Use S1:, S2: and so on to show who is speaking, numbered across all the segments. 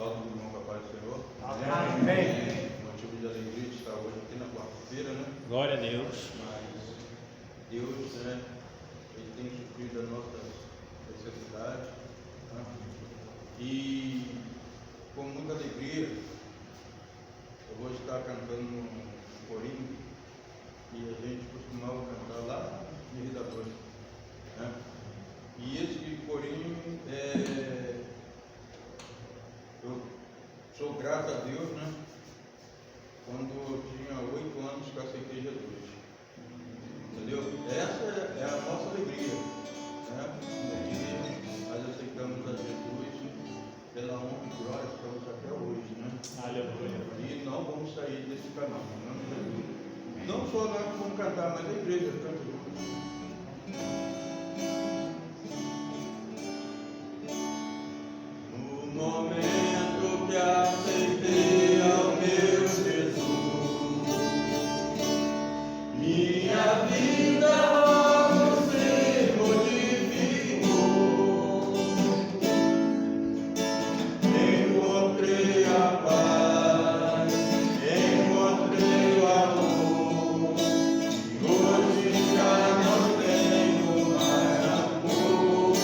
S1: Salve do irmão, capaz do Senhor.
S2: Amém.
S1: Motivo de alegria de estar hoje aqui na quarta-feira, né?
S3: Glória a Deus.
S1: Mas Deus, né? Ele tem suprido as nossas necessidades, né? E com muita alegria eu vou estar cantando um corinho que a gente costumava cantar lá em Rio da Noite, né? E esse corinho eu sou grato a Deus, né? Quando eu tinha 8 anos que eu aceitei Jesus, entendeu? Essa é a nossa alegria, né? E nós aceitamos a Jesus pela honra e glória, estamos até hoje, né?
S3: Aleluia.
S1: E não vamos sair desse caminho, né? Não só nós vamos cantar, mas a igreja canta junto. No momento que aceitei ao meu Jesus, minha vida logo se modificou. Encontrei a paz, encontrei o amor, e hoje já não tenho mais amor.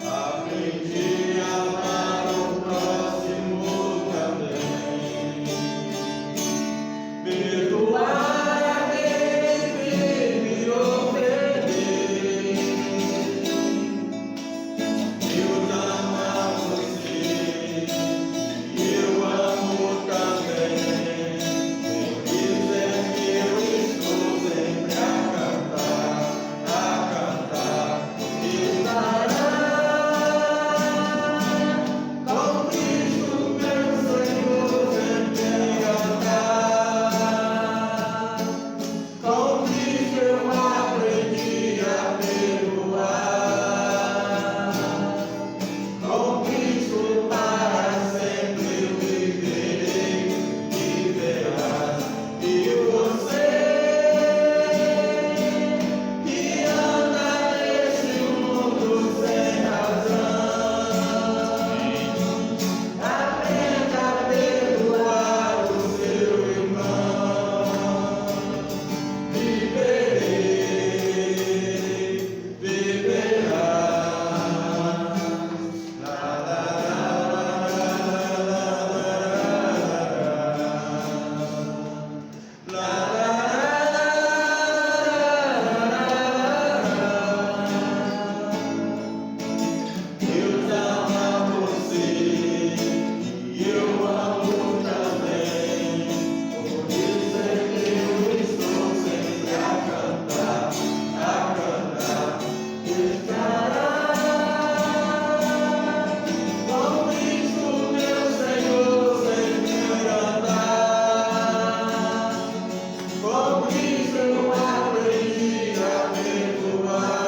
S1: Aprendi a amar o próximo também, perdoar aquele que me ofendeu. Deus ama você e eu amo também, por isso é que eu estou sempre a cantar, estará com Cristo meu Senhor sempre andar. Com Cristo eu aprendi a perdoar. Com Cristo para sempre eu viverei, viverás. E você que anda nesse mundo sem razão, aprenda a perdoar o seu irmão. Viverei, viverás. Deus ama você e eu amo também, por isso é que eu estou sempre a cantar, estará com Cristo meu Senhor sempre andar. Com Cristo eu aprendi a perdoar.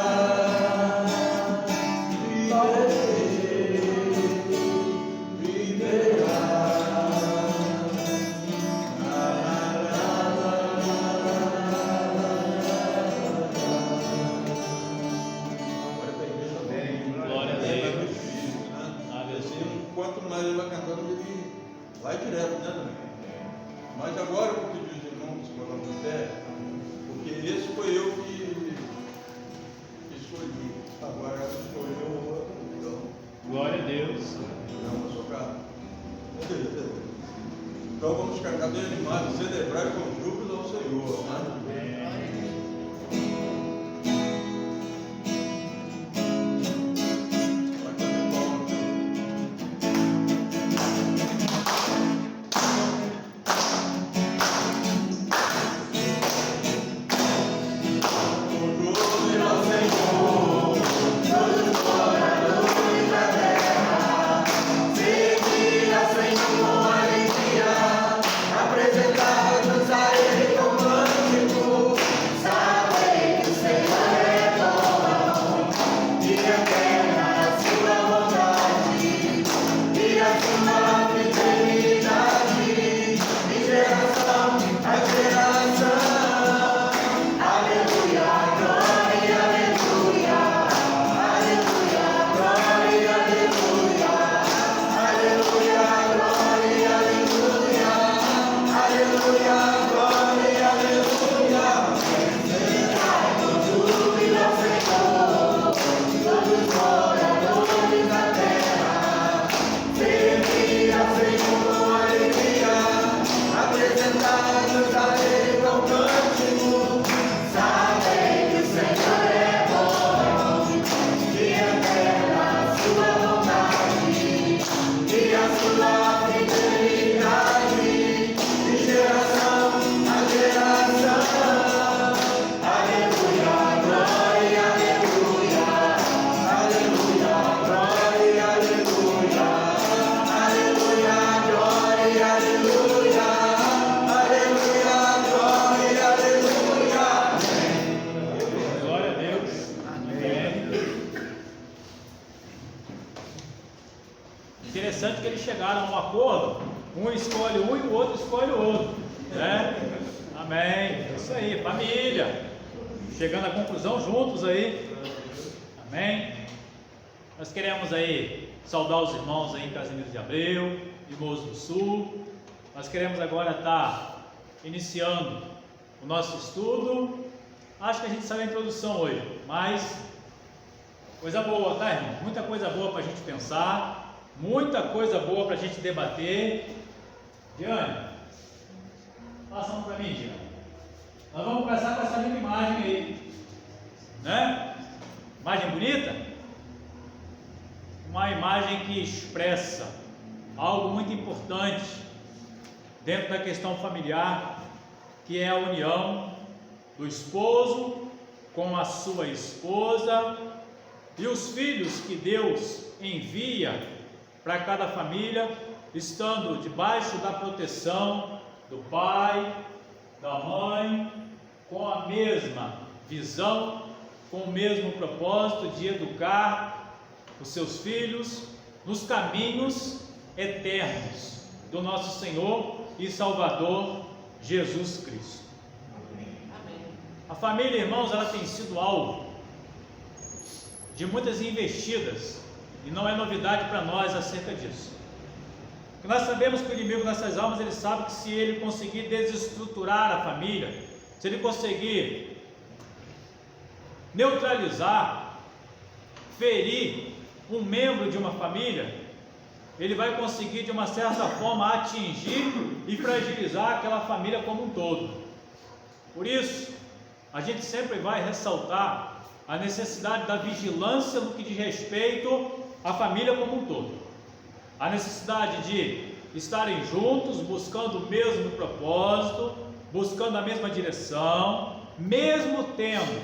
S3: Glória a Deus.
S1: Assim, quanto mais ele vai cantando, ele vai direto, né? Mas agora eu vou pedir os irmãos se colocar no pé, porque esse foi eu que escolhi. Agora escolheu o outro, então.
S3: Glória a Deus.
S1: Não, vou socar. Então vamos cantar bem animados, celebrar com júbilo ao Senhor, né? Vai também palma. Com júbilo ao Senhor, todos moradores da terra, servir ao Senhor com alegria, apresentar-nos a Ele com cântico.
S2: Interessante que eles chegaram a um acordo, um escolhe um e o outro escolhe o outro, né? Amém, isso aí, família, chegando à conclusão juntos aí, amém? Nós queremos aí saudar os irmãos aí em Casimiro de Abreu, de Moço do Sul. Nós queremos agora estar iniciando o nosso estudo. Acho que a gente saiu a introdução hoje, mas coisa boa, tá, irmão? Muita coisa boa para a gente pensar, muita coisa boa para a gente debater. Diane, passa um para mim, Diane. Nós vamos começar com essa linda imagem aí, né? Imagem bonita? Uma imagem que expressa algo muito importante dentro da questão familiar, que é a união do esposo com a sua esposa e os filhos que Deus envia para cada família, estando debaixo da proteção do pai, da mãe, com a mesma visão, com o mesmo propósito de educar os seus filhos nos caminhos eternos do nosso Senhor e Salvador Jesus Cristo. A família, irmãos, ela tem sido alvo de muitas investidas, e não é novidade para nós acerca disso. Porque nós sabemos que o inimigo dessas almas, ele sabe que se ele conseguir desestruturar a família, se ele conseguir neutralizar, ferir um membro de uma família, ele vai conseguir de uma certa forma atingir e fragilizar aquela família como um todo. Por isso, a gente sempre vai ressaltar a necessidade da vigilância no que diz respeito à família como um todo. A necessidade de estarem juntos, buscando o mesmo propósito, buscando a mesma direção, mesmo tendo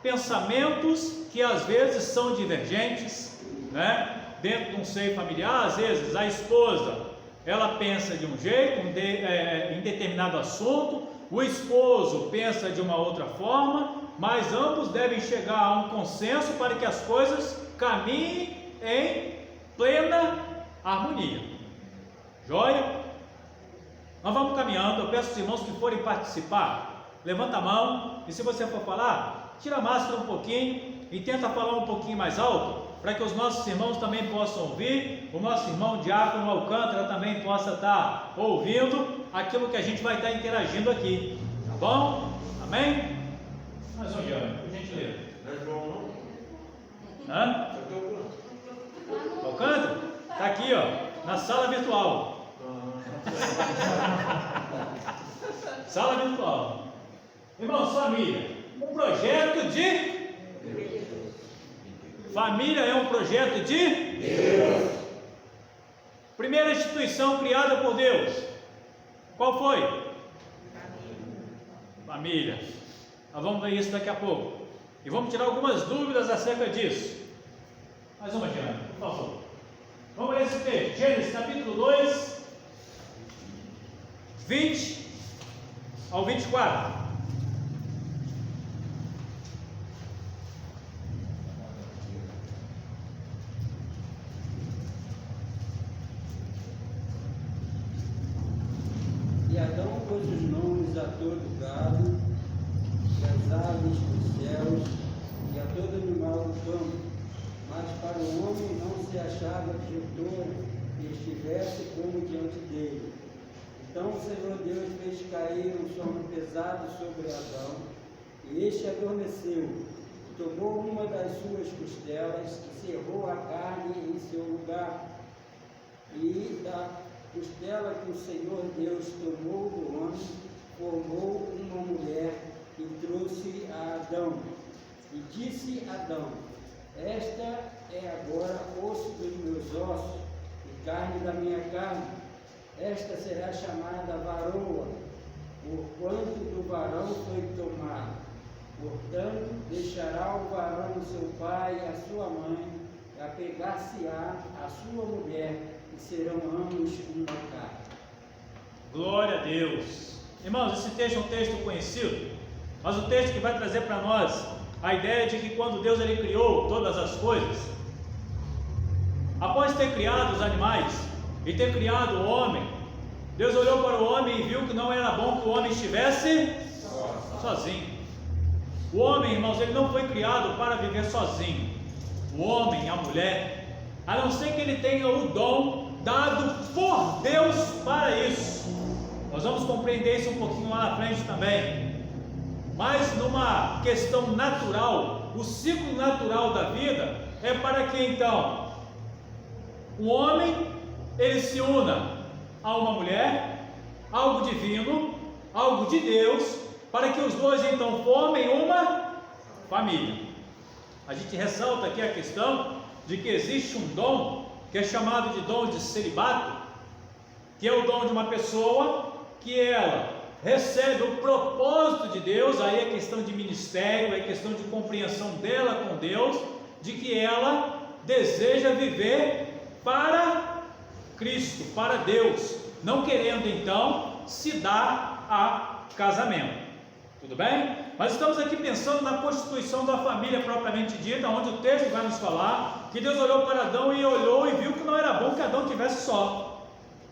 S2: pensamentos que às vezes são divergentes, né? Dentro de um seio familiar, às vezes a esposa, ela pensa de um jeito, em determinado assunto, o esposo pensa de uma outra forma, mas ambos devem chegar a um consenso para que as coisas caminhem em plena harmonia. Joia? Nós vamos caminhando. Eu peço aos irmãos que forem participar, levanta a mão, e se você for falar, tira a máscara um pouquinho e tenta falar um pouquinho mais alto, para que os nossos irmãos também possam ouvir, o nosso irmão Diácono Alcântara também possa estar ouvindo aquilo que a gente vai estar interagindo aqui, tá bom? Amém? Mais um dia, por gentileza.
S1: Não é João, não?
S2: Hã? Alcântara? Está aqui, ó, na sala virtual. Sala virtual. Irmãos, família, um projeto de família é um projeto de Deus. Primeira instituição criada por Deus, qual foi? Família. Nós vamos ver isso daqui a pouco e vamos tirar algumas dúvidas acerca disso. Mais uma, Diana, por favor. Vamos ler esse texto, Gênesis capítulo 2, 20 ao 24.
S4: E Adão pôs os nomes a todo gado, e às aves dos céus, e a todo animal do campo, mas para o homem não se achava quietor que estivesse como diante dele. Então o Senhor Deus fez cair um sono pesado sobre Adão, e este adormeceu, e tomou uma das suas costelas, e cerrou a carne em seu lugar, e da costela que o Senhor Deus tomou do homem, formou uma mulher e trouxe a Adão. E disse Adão: esta é agora osso dos meus ossos e carne da minha carne. Esta será chamada varoa, porquanto do varão foi tomado. Portanto, deixará o varão seu pai e a sua mãe, e apegar-se-á a sua mulher, e serão ambos uma carne.
S2: Glória a Deus. Irmãos, esse texto é um texto conhecido, mas o texto que vai trazer para nós a ideia de que quando Deus ele criou todas as coisas, após ter criado os animais e ter criado o homem, Deus olhou para o homem e viu que não era bom que o homem estivesse sozinho. O homem, irmãos, ele não foi criado para viver sozinho. O homem, a mulher, a não ser que ele tenha o dom dado por Deus para isso. Nós vamos compreender isso um pouquinho lá na frente também. Mas numa questão natural, o ciclo natural da vida é para que então o homem ele se una a uma mulher, algo divino, algo de Deus, para que os dois então formem uma família. A gente ressalta aqui a questão de que existe um dom que é chamado de dom de celibato, que é o dom de uma pessoa que ela recebe o propósito de Deus. Aí é questão de ministério, é questão de compreensão dela com Deus, de que ela deseja viver para Cristo, para Deus, não querendo então se dar a casamento. Tudo bem? Mas estamos aqui pensando na constituição da família propriamente dita, onde o texto vai nos falar que Deus olhou para Adão e olhou e viu que não era bom que Adão estivesse só.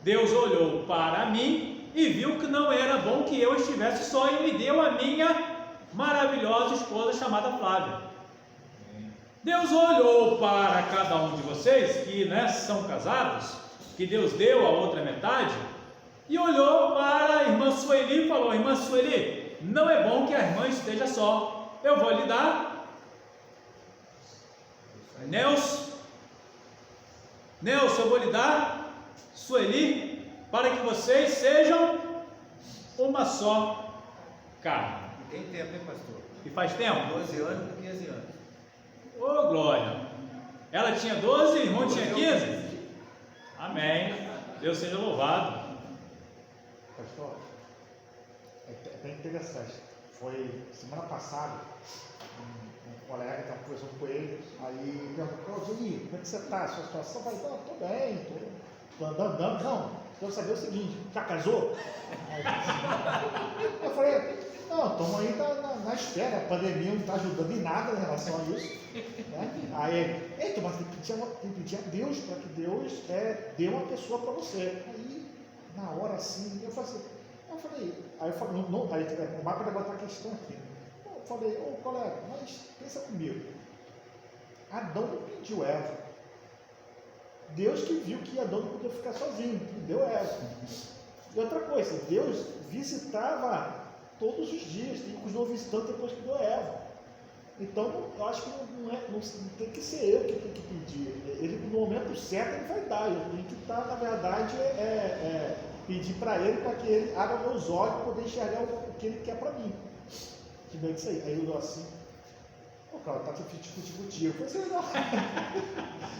S2: Deus olhou para mim e viu que não era bom que eu estivesse só e me deu a minha maravilhosa esposa chamada Flávia. Deus olhou para cada um de vocês que são casados, que Deus deu a outra metade, e olhou para a irmã Sueli e falou: irmã Sueli, não é bom que a irmã esteja só, eu vou lhe dar Nelson, eu vou lhe dar Sueli, para que vocês sejam uma só carne.
S5: E tem tempo, hein, pastor?
S2: E faz tempo?
S5: 12 anos e 15 anos.
S2: Ô, glória! Ela tinha 12, o irmão tinha 15? Amém. Deus seja louvado.
S6: Pastor, é bem interessante. Foi semana passada, um colega estava conversando com ele, aí perguntou: Juninho, como é que você está? A sua situação? Eu falei: estou bem, estou andando. Não, quero saber o seguinte: já casou? Eu falei: não, estamos aí na espera, a pandemia não está ajudando em nada em relação a isso. Né? Aí, então, mas tem que pedir a Deus, para que Deus dê uma pessoa para você. Aí, na hora assim, eu falei, não, aí o mapa vai botar a questão aqui. Eu falei: ô colega, mas pensa comigo. Adão não pediu Eva. Deus que viu que Adão não podia ficar sozinho, deu Eva. E outra coisa, Deus visitava todos os dias, e continuou visitando depois que deu Eva. Então, eu acho que não tem que ser eu que tem que pedir. Ele, no momento certo, ele vai dar. Eu tenho que estar, na verdade, pedir para ele, para que ele abra meus olhos para poder enxergar o que ele quer para mim. Que bem que isso aí. Aí eu dou assim: ô, cara, tá difícil contigo. Eu falei: não.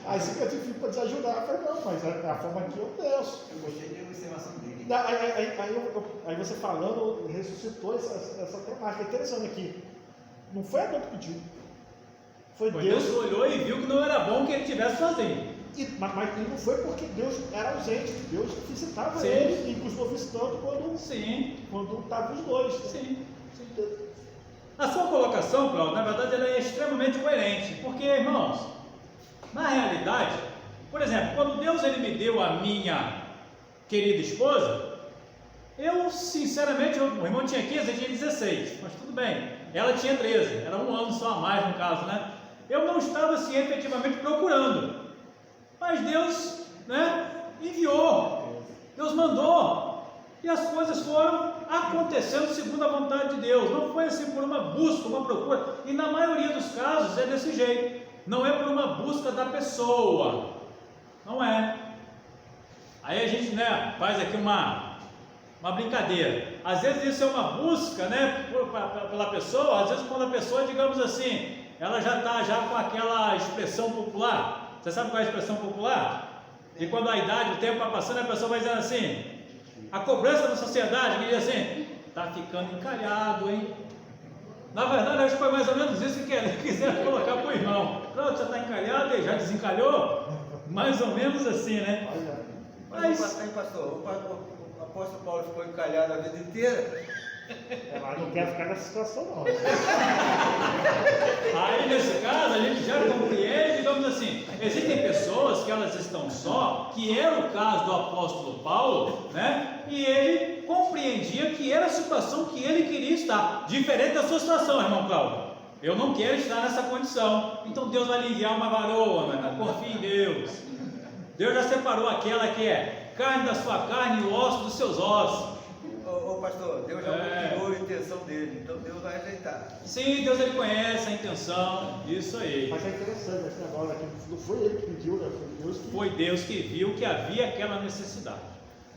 S6: Aí fica difícil para te ajudar. Eu falei: não, mas a forma que eu peço.
S5: Eu gostei da observação dele.
S6: Aí você falando, ressuscitou essa temática. É interessante aqui. Não foi Adão que pediu. Foi Deus.
S2: Deus olhou e viu que não era bom que ele estivesse sozinho.
S6: Mas não foi porque Deus era ausente. Deus visitava
S2: Sim.
S6: ele e continuou visitando
S2: Sim.
S6: quando estavam os dois.
S2: Sim. A sua colocação, Cláudio, na verdade, ela é extremamente coerente. Porque, irmãos, na realidade, por exemplo, quando Deus ele me deu a minha querida esposa, eu, sinceramente, o irmão tinha 15, eu tinha 16, mas tudo bem. Ela tinha 13, era um ano só a mais no caso, né? Eu não estava assim efetivamente procurando, mas Deus, enviou, Deus mandou, e as coisas foram acontecendo segundo a vontade de Deus. Não foi assim por uma busca, uma procura, e na maioria dos casos é desse jeito, não é por uma busca da pessoa, não é. Aí a gente, faz aqui uma brincadeira. Às vezes isso é uma busca, pela pessoa. Às vezes quando a pessoa, digamos assim, ela já está com aquela expressão popular. Você sabe qual é a expressão popular? E quando a idade, o tempo vai passando, a pessoa vai dizendo assim, a cobrança da sociedade, que diz assim: está ficando encalhado, hein? Na verdade, acho que foi mais ou menos isso que quiseram colocar para o irmão. Pronto, você está encalhado e já desencalhou? Mais ou menos assim, né?
S5: Mas, pastor, o apóstolo Paulo ficou encalhado a vida inteira.
S6: Mas não quero ficar nessa situação, não.
S2: Aí, nesse caso, a gente já compreende, digamos assim, existem pessoas que elas estão só, que era o caso do apóstolo Paulo, né? E ele compreendia que era a situação que ele queria estar, diferente da sua situação, irmão Cláudio. Eu não quero estar nessa condição. Então Deus vai lhe enviar uma varoa, mano. Confie em Deus. Deus já separou aquela que é carne da sua carne e osso dos seus ossos.
S5: Ô pastor, Deus já motivou a intenção dele, então Deus vai ajeitar.
S2: Sim, Deus ele conhece a intenção, isso aí.
S6: Mas é interessante esse negócio aqui. Não foi ele que pediu, né?
S2: Foi Deus que viu que havia aquela necessidade.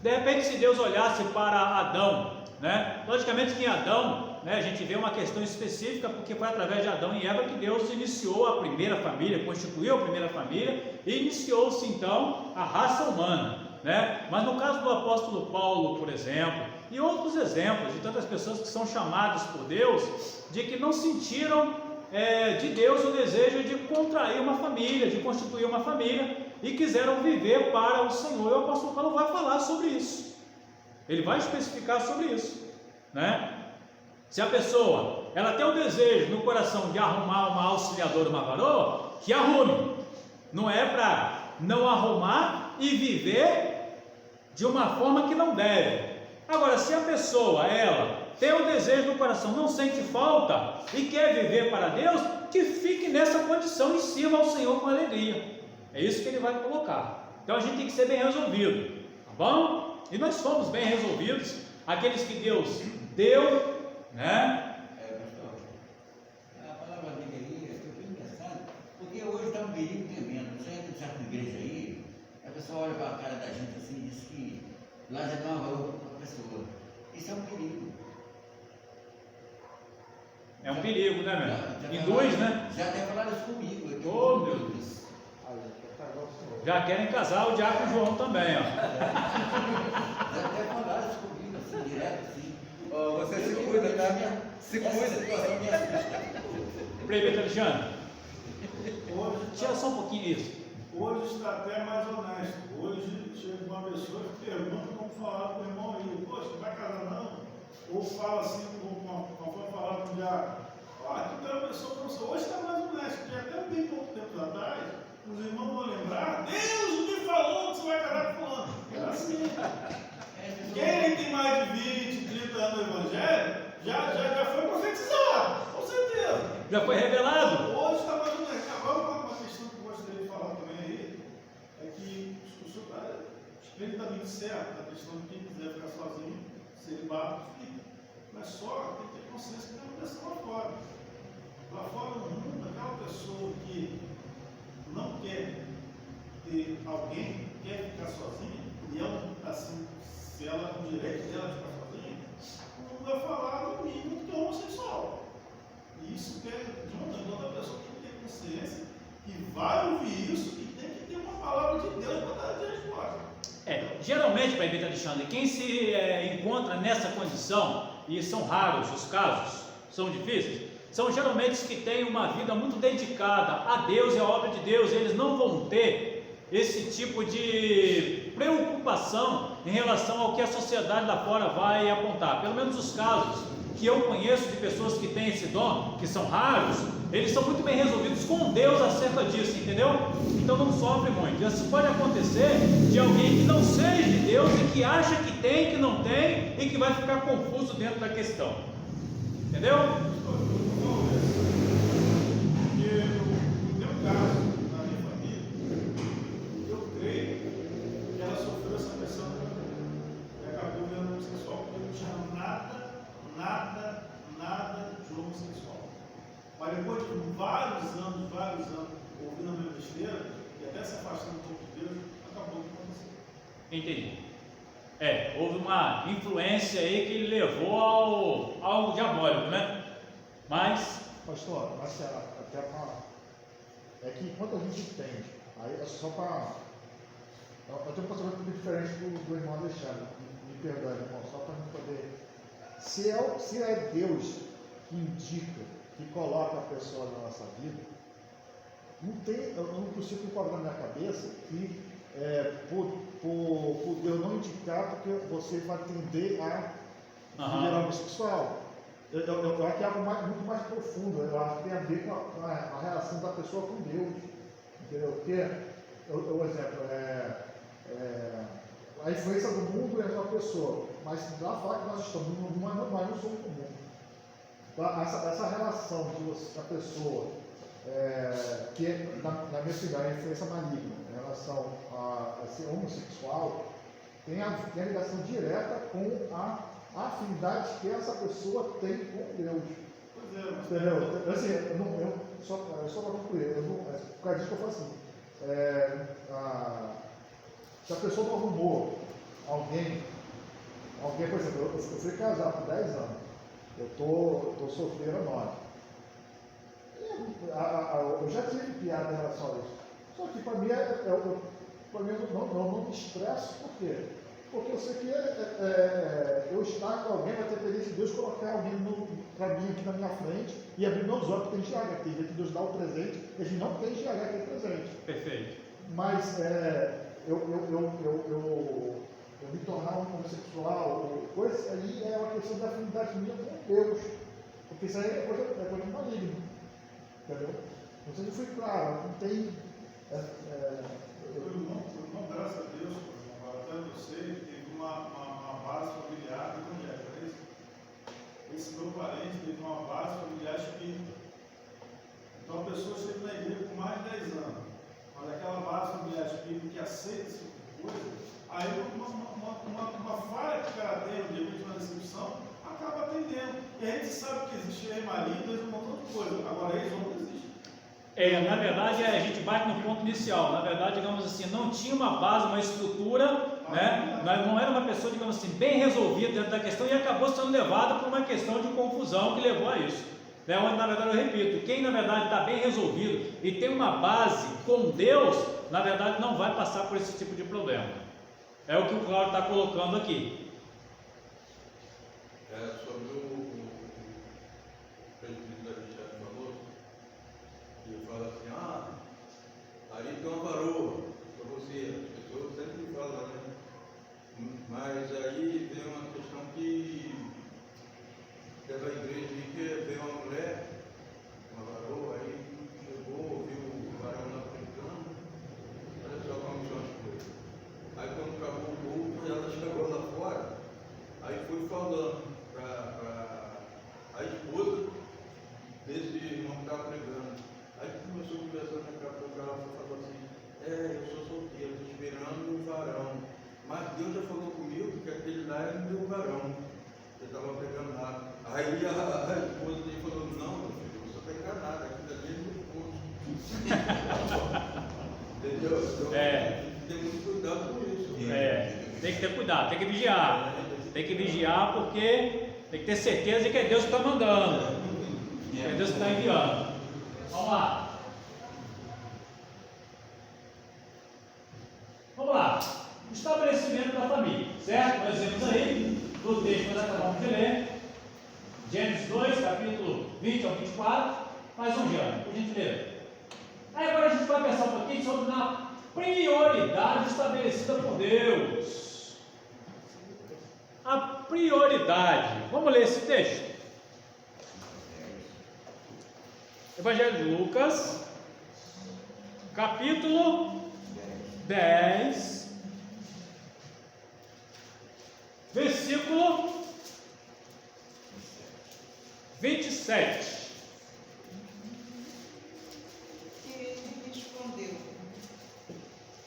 S2: De repente, se Deus olhasse para Adão, né? Logicamente que em Adão, né, a gente vê uma questão específica, porque foi através de Adão e Eva que Deus iniciou a primeira família, constituiu a primeira família e iniciou-se então a raça humana, né? Mas no caso do apóstolo Paulo, por exemplo, e outros exemplos de tantas pessoas que são chamadas por Deus, de que não sentiram de Deus o desejo de contrair uma família, de constituir uma família, e quiseram viver para o Senhor. E o apóstolo Paulo vai falar sobre isso, ele vai especificar sobre isso, né? Se a pessoa, ela tem o desejo no coração de arrumar uma auxiliadora, uma varoa, que arrume, não é para não arrumar e viver de uma forma que não deve. Agora, se a pessoa, ela tem o desejo no coração, não sente falta e quer viver para Deus, que fique nessa condição e sirva ao Senhor com alegria. É isso que ele vai colocar. Então a gente tem que ser bem resolvido, tá bom? E nós fomos bem resolvidos, aqueles que Deus deu, né?
S7: Pastor, a palavra dele aí, eu fico pensando, porque hoje está um perigo tremendo. Você entra em certa igreja aí, a pessoa olha para a cara da gente assim e diz que lá já dá uma valor para a pessoa. Isso é um perigo.
S2: É um perigo, né, meu? Induz, né?
S7: Já até falaram isso comigo. Aqui,
S2: Oh, meu Deus. Já querem casar o diácono João também, ó.
S7: Já até falaram isso comigo, assim, direto, assim.
S5: Você se cuida, tá? Se
S7: Essa
S5: cuida.
S7: situação me assusta.
S2: Prefeito Alexandre,
S8: Hoje,
S2: tira só um pouquinho isso.
S8: hoje está até mais honesto. Hoje chega uma pessoa que pergunta como falar com o irmão aí, poxa, não vai casar não? Ou fala assim, conforme falar com o diácono, tu é uma pessoa para você. Hoje está mais honesto, porque até bem pouco tempo atrás, os irmãos vão lembrar, Deus me falou que você vai casar com fulano. É assim. Quem tem mais de 20, 30 anos no Evangelho, já foi profetizado, com certeza.
S2: Já foi revelado?
S8: Hoje está mais ou menos. Agora, uma questão que eu gostaria de falar também aí é que o senhor está estritamente certo na questão de quem quiser ficar sozinho, celibato, fica. Mas só tem que ter consciência que tem uma pessoa lá fora. Lá fora no mundo, aquela pessoa que não quer ter alguém, quer ficar sozinha, e ela, assim, se ela com o direito dela de ficar sozinha, o mundo vai falar no mínimo que é homossexual. E isso quer de uma outra pessoa tem que ter consciência que vai ouvir isso e tem que ter uma palavra de Deus para dar de resposta.
S2: Geralmente, prefeito Alexandre, quem se encontra nessa condição, e são raros os casos, são difíceis, são geralmente os que têm uma vida muito dedicada a Deus e à obra de Deus. Eles não vão ter esse tipo de preocupação em relação ao que a sociedade lá fora vai apontar. Pelo menos os casos que eu conheço de pessoas que têm esse dom, que são raros, eles são muito bem resolvidos com Deus acerca disso, entendeu? Então não sofre muito. Isso pode acontecer de alguém que não seja de Deus e que acha que tem, que não tem, e que vai ficar confuso dentro da questão, entendeu?
S8: Porque no meu caso, na minha família, eu creio que ela sofreu essa pressão e acabou virando homossexual, porque não tinha nada de homossexual. Mas depois de vários anos, ouvindo a minha besteira, e até se afastando um pouco de Deus, acabou com você.
S2: Entendi. Houve uma influência aí que levou ao diabólico, né? Mas,
S6: Pastor, até é que enquanto a gente entende, aí é só para. Eu tenho um pensamento muito diferente do irmão Alexandre, me perdoe, irmão, só para não poder. Se é Deus que indica, que coloca a pessoa na nossa vida, eu não consigo colocar na minha cabeça que por Deus não indicar, porque você vai tender a virar homossexual. Eu acho que é algo muito mais profundo. Eu acho que tem a ver com a relação da pessoa com Deus. Entendeu? Porque, o exemplo, a influência do mundo é uma pessoa, mas da forma que nós estamos no mundo, nós não somos o mundo. Então, essa relação da pessoa, que na minha opinião é influência maligna, em relação a ser homossexual, tem a ligação direta com a afinidade que essa pessoa tem com Deus.
S8: Pois é, mas...
S6: Entendeu? Assim, só para concluir, por causa disso que eu falo assim, se a pessoa não arrumou alguém, por exemplo, eu fui casado por 10 anos, eu estou solteiro há 9. Eu já tive piada em relação a isso. Só que para mim, eu não me estresso, por quê? Porque eu sei que eu estar com alguém vai ter tendência de Deus colocar alguém para mim aqui na minha frente e abrir meus olhos, porque tem GH, tem que Deus dá o presente, e a gente não tem GH aquele presente.
S2: Perfeito.
S6: Mas eu me tornar um homossexual, coisa, aí é uma questão da afinidade minha com Deus. Porque isso aí é coisa maligna. Entendeu? Não sei se foi claro, não tem.
S8: Irmão, graças a Deus, até você teve uma base familiar evangélica, não é isso? Esse meu parente teve uma base familiar espírita. Então a pessoa esteve na igreja por mais de 10 anos, mas aquela base familiar espírita que aceita esse tipo de coisa, aí uma falha que o cara tem, de repente uma decepção, acaba atendendo. E a gente sabe que existe maligno, existe um montão de coisa, agora eles não existem.
S2: Na verdade, a gente bate no ponto inicial. Na verdade, digamos assim, não tinha uma base, uma estrutura, né? Não era uma pessoa, digamos assim, bem resolvida dentro da questão e acabou sendo levada por uma questão de confusão que levou a isso. Onde, na verdade, eu repito, quem na verdade está bem resolvido e tem uma base com Deus, na verdade não vai passar por esse tipo de problema. É o que o Cláudio está colocando aqui.
S1: Sobre o presbítero Alexandre falou, ele fala assim, aí tem uma varoa para você, as pessoas sempre falam, né? Mas aí vem uma questão que pela igreja que veio uma mulher, uma varoa, aí chegou, viu o varão lá pregando, olha só como são as coisas. Aí quando acabou o culto, ela chegou lá fora, aí foi falando para a esposa desse irmão que estava pregando. Aí começou a conversar com ela, falou assim, eu sou solteiro, estou esperando um varão. Mas Deus já falou comigo que aquele lá é o meu varão. Eu estava pregando lá. Aí a esposa dele falou, não, meu filho, você está enganado, aquilo ali é meu esposo. Entendeu? Então, tem muito cuidado com isso.
S2: Tem que ter cuidado, tem que vigiar. Tem que vigiar porque tem que ter certeza de que é Deus que está mandando. É Deus que está enviando. Vamos lá. Vamos lá. Estabelecimento da família. Certo? Nós vemos aí do texto que nós acabamos de ler. Gênesis 2, capítulo 20 ao 24. Mais um ano, por gentileza. Aí agora a gente vai pensar um pouquinho sobre a prioridade estabelecida por Deus. A prioridade. Vamos ler esse texto. Evangelho de Lucas, capítulo 10, versículo 27.
S9: E ele respondeu: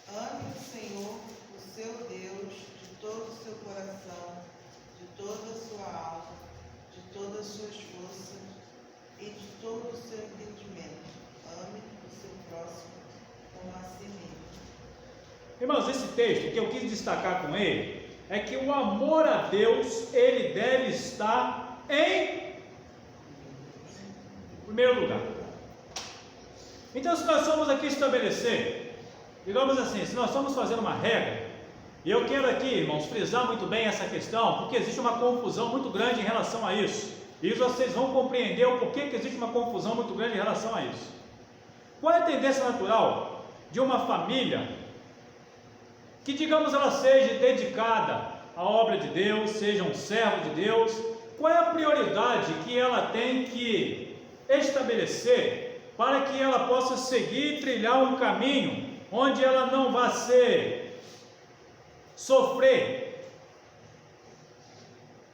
S9: ame o Senhor, o seu Deus, de todo o seu coração, de toda a sua alma, de todas as suas forças e de todo o seu entendimento. Ame o seu próximo como a si mesmo.
S2: Irmãos, esse texto, o que eu quis destacar com ele, é que o amor a Deus, ele deve estar em primeiro lugar. Então, se nós formos aqui estabelecer, digamos assim, se nós formos fazer uma regra, e eu quero aqui, irmãos, frisar muito bem essa questão, porque existe uma confusão muito grande em relação a isso. E vocês vão compreender o porquê que existe uma confusão muito grande em relação a isso. Qual é a tendência natural de uma família que, digamos, ela seja dedicada a obra de Deus, seja um servo de Deus, qual é a prioridade que ela tem que estabelecer para que ela possa seguir e trilhar um caminho onde ela não vai sofrer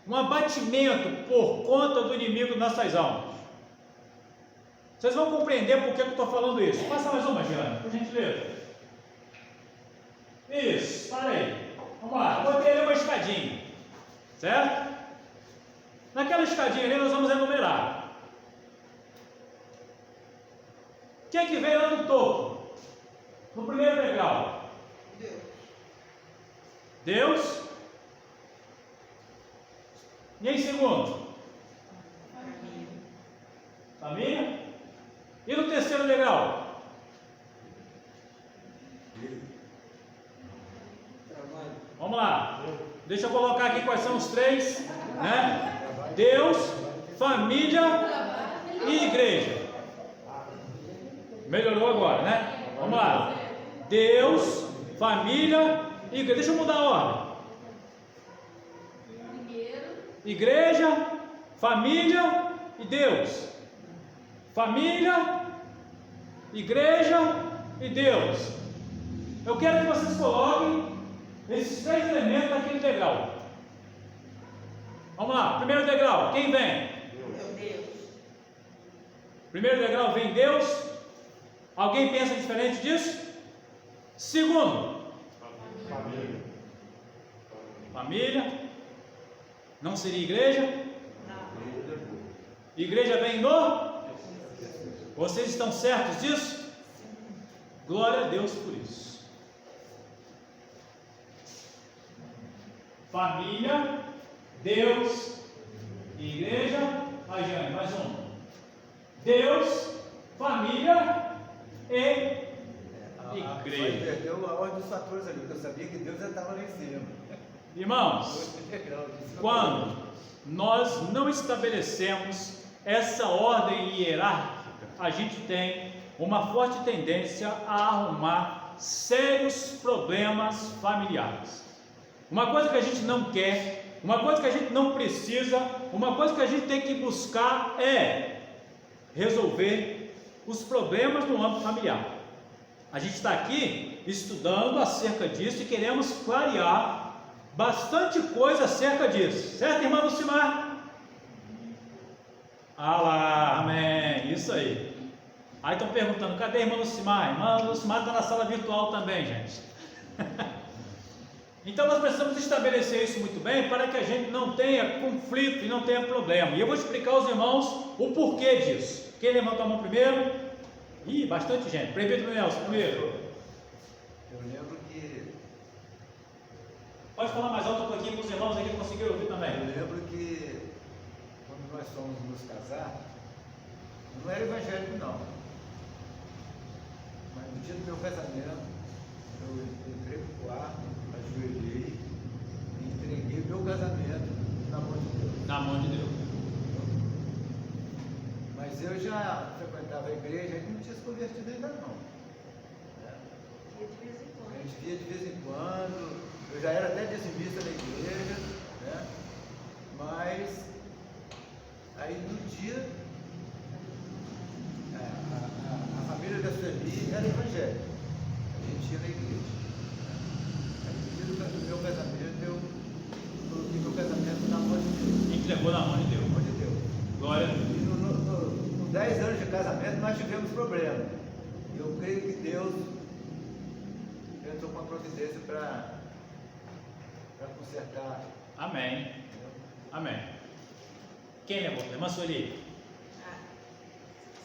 S2: um abatimento por conta do inimigo nas nossas almas? Vocês vão compreender por que eu estou falando isso. Passa mais uma, Giana, por gentileza. Isso, para aí. Vamos lá, eu botei ali uma escadinha, certo? Naquela escadinha ali nós vamos enumerar. Quem que veio lá no topo? No primeiro degrau?
S9: Deus.
S2: Deus. E em segundo? Família. E no terceiro degrau?
S4: Trabalho.
S2: Vamos lá. Deixa eu colocar aqui quais são os três, né? Deus, família e igreja. Melhorou agora, né? Vamos lá. Deus, família e igreja. Deixa eu mudar a ordem. Igreja, família e Deus. Família, igreja e Deus. Eu quero que vocês coloquem esses três elementos naquele degrau. Vamos lá, primeiro degrau, quem vem?
S9: Deus.
S2: Primeiro degrau vem Deus. Alguém pensa diferente disso? Segundo, família. Não seria igreja? Igreja vem no? Vocês estão certos disso? Glória a Deus por isso. Família, Deus, igreja. Aí, Jane, mais um. Deus, família e igreja.
S5: Perdeu a ordem dos fatores ali, porque eu sabia que Deus já estava lá em cima.
S2: Irmãos, quando nós não estabelecemos essa ordem hierárquica, a gente tem uma forte tendência a arrumar sérios problemas familiares. Uma coisa que a gente não quer, uma coisa que a gente não precisa, uma coisa que a gente tem que buscar é resolver os problemas no âmbito familiar. A gente está aqui estudando acerca disso e queremos clarear bastante coisa acerca disso, certo, irmã Lucimar? Ah lá, amém, isso aí. Aí estão perguntando, cadê a irmã Lucimar? Irmã Lucimar está na sala virtual também, gente. Então nós precisamos estabelecer isso muito bem para que a gente não tenha conflito e não tenha problema. E eu vou explicar aos irmãos o porquê disso. Quem levantou a mão primeiro? Ih, bastante gente. Presbítero Nelson, primeiro.
S5: Eu lembro que
S2: Pode falar mais alto um pouquinho para os irmãos aqui que conseguiram ouvir também.
S5: Eu lembro que quando nós fomos nos casar, não era evangélico não, mas no dia do meu casamento, eu entrei para o quarto, ajoelhei e entreguei meu casamento na mão de Deus.
S2: Na mão de Deus.
S5: Mas eu já frequentava a igreja e não tinha se convertido ainda não. A gente via de vez em quando, eu já era até dizimista da igreja, né? Mas aí no dia a família da Sueli era evangélica, a gente ia na igreja. Aí no dia do meu casamento eu coloquei meu casamento na mão de Deus.
S2: Entregou na mão de Deus.
S5: Na mão de Deus.
S2: Glória a Deus.
S5: E com 10 anos de casamento nós tivemos problema. E eu creio que Deus entrou com a providência para consertar.
S2: Amém. Amém. Quem levou? Irmã Sueli.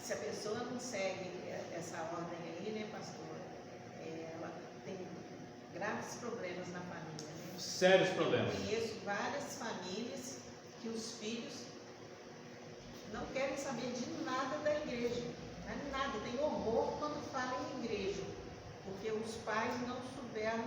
S10: Se a pessoa não segue essa ordem aí, né, pastor? Ela tem graves problemas na família. Né?
S2: Sérios problemas.
S10: Eu conheço várias famílias que os filhos não querem saber de nada da igreja. Nada, tem horror quando falam em igreja, porque os pais não souberam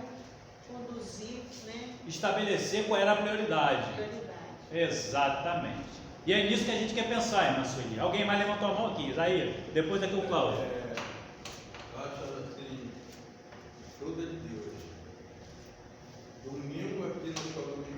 S10: conduzir, né?
S2: Estabelecer qual era a prioridade.
S10: Prioridade.
S2: Exatamente. E é nisso que a gente quer pensar, irmã Sueli. Alguém mais levantou a mão aqui? Isaías, depois daqui o Cláudio.
S1: Eu acho assim, tudo é de Deus. Domingo aqui nós falamos de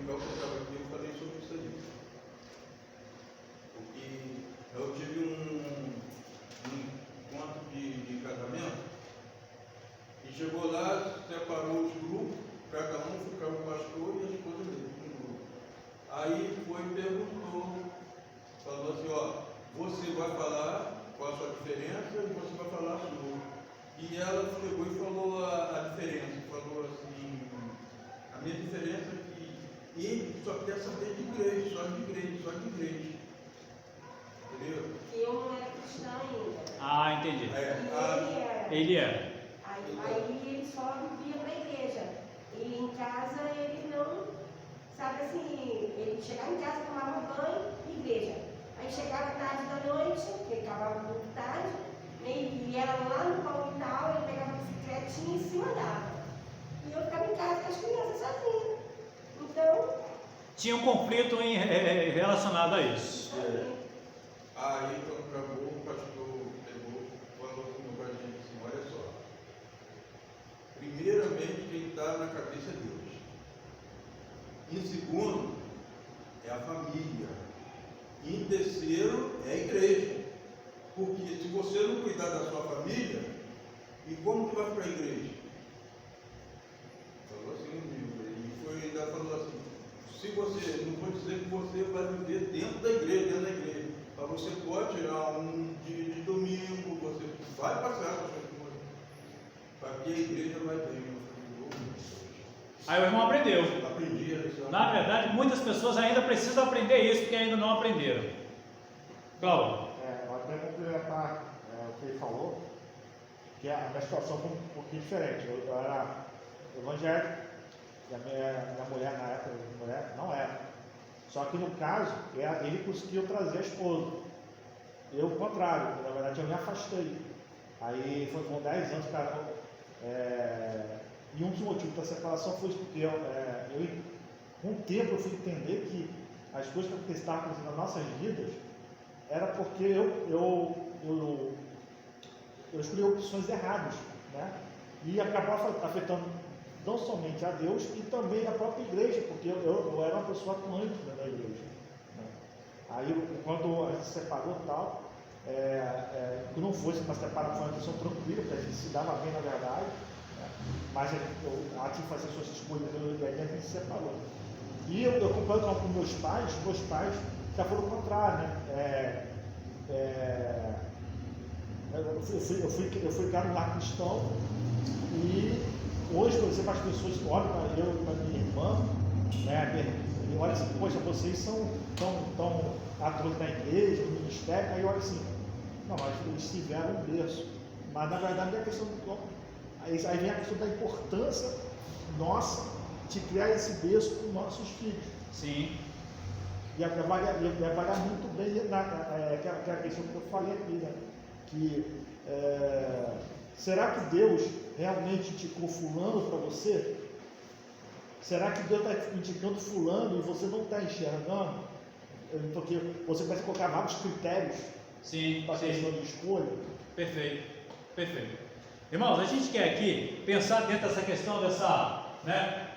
S2: entendi.
S11: Ele era.
S2: Ele era.
S11: Aí ele só vivia para a igreja. E em casa ele não, sabe assim, ele chegava em casa, tomava banho, igreja. Aí chegava tarde da noite, porque ele acabava muito tarde, e era lá no palmital, ele pegava a bicicletinha e se mandava. E eu ficava em casa com as crianças sozinha. Então.
S2: Tinha um conflito relacionado a isso.
S1: Aí, quando acabou, o pastor pegou, falou com a gente assim: olha só, primeiramente, quem está na cabeça é Deus. Em segundo, é a família. E em terceiro, é a igreja. Porque se você não cuidar da sua família, e como que vai para a igreja? Falou assim comigo. E ainda falou assim: se você, não vou dizer que você vai viver dentro da igreja, mas você pode tirar um dia de domingo, você vai passar com as suas coisas, para que a igreja vai bem.
S2: Aí o irmão aprendeu.
S1: Aprendi a lição.
S2: Na verdade, muitas pessoas ainda precisam aprender isso, porque ainda não aprenderam. Cláudio.
S6: Até complementar o que ele falou, que a minha situação foi um pouquinho diferente. Eu era evangélico, e a minha mulher na época, não era. Só que no caso, ele conseguiu trazer a esposa. Eu, o contrário, na verdade eu me afastei. Aí foi com 10 anos, cara. E um dos motivos da separação foi porque com o tempo eu fui entender que as coisas que estavam acontecendo nas nossas vidas era porque eu escolhi opções erradas, né? E acabava afetando não somente a Deus e também a própria igreja, porque eu era uma pessoa atuante da igreja, né? Aí quando a gente se separou e tal, que não fosse uma separação, foi uma questão tranquila, porque a gente se dava bem na verdade, né? Mas ela tinha que fazer suas escolhas e aí a gente se separou. E eu comparando com meus pais já foram o contrário, né? Eu fui criado no lar cristão e hoje, por exemplo, as pessoas olham para eu e para minha irmã, né, e olham assim: poxa, vocês são tão atores na igreja, no ministério. Aí eu olho assim: não, mas eles tiveram um berço. Mas na verdade é a questão aí vem a questão da importância nossa de criar esse berço para os nossos filhos.
S2: Sim.
S6: E avaliar muito bem aquela questão que eu falei aqui, né? Que será que Deus realmente indicou fulano para você? Será que Deus está indicando fulano e você não está enxergando? Porque você vai colocar vários critérios para a questão de escolha. Perfeito,
S2: perfeito. Irmãos, a gente quer aqui pensar dentro dessa questão dessa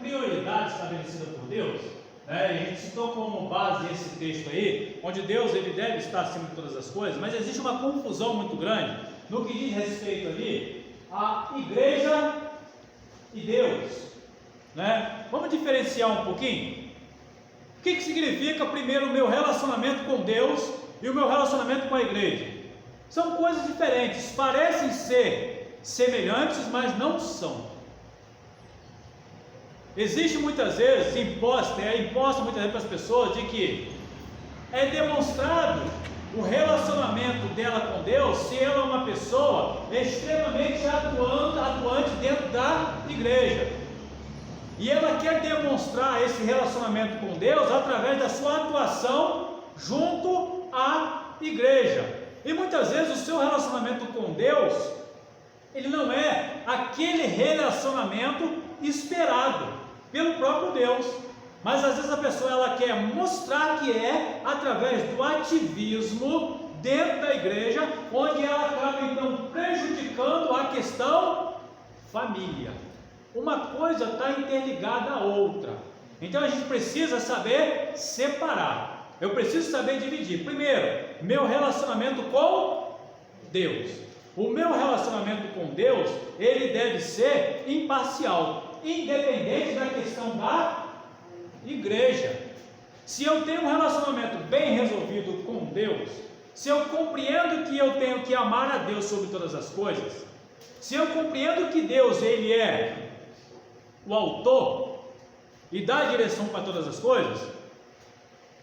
S2: prioridade estabelecida por Deus, né? E a gente citou como base esse texto aí, onde Deus ele deve estar acima de todas as coisas, mas existe uma confusão muito grande no que diz respeito ali à igreja e Deus, né? Vamos diferenciar um pouquinho? O que significa primeiro o meu relacionamento com Deus e o meu relacionamento com a igreja? São coisas diferentes, parecem ser semelhantes, mas não são. Existe muitas vezes imposto muitas vezes para as pessoas de que é demonstrado o relacionamento dela com Deus se ela é uma pessoa extremamente atuante dentro da igreja. E ela quer demonstrar esse relacionamento com Deus através da sua atuação junto à igreja. E muitas vezes o seu relacionamento com Deus, ele não é aquele relacionamento esperado pelo próprio Deus, mas às vezes a pessoa ela quer mostrar que é através do ativismo dentro da igreja, onde ela acaba então prejudicando a questão família. Uma coisa está interligada à outra, então a gente precisa saber separar. Eu preciso saber dividir. Primeiro, meu relacionamento com Deus. O meu relacionamento com Deus, ele deve ser imparcial, independente da questão da igreja. Se eu tenho um relacionamento bem resolvido com Deus, se eu compreendo que eu tenho que amar a Deus sobre todas as coisas, se eu compreendo que Deus ele é o autor e dá a direção para todas as coisas,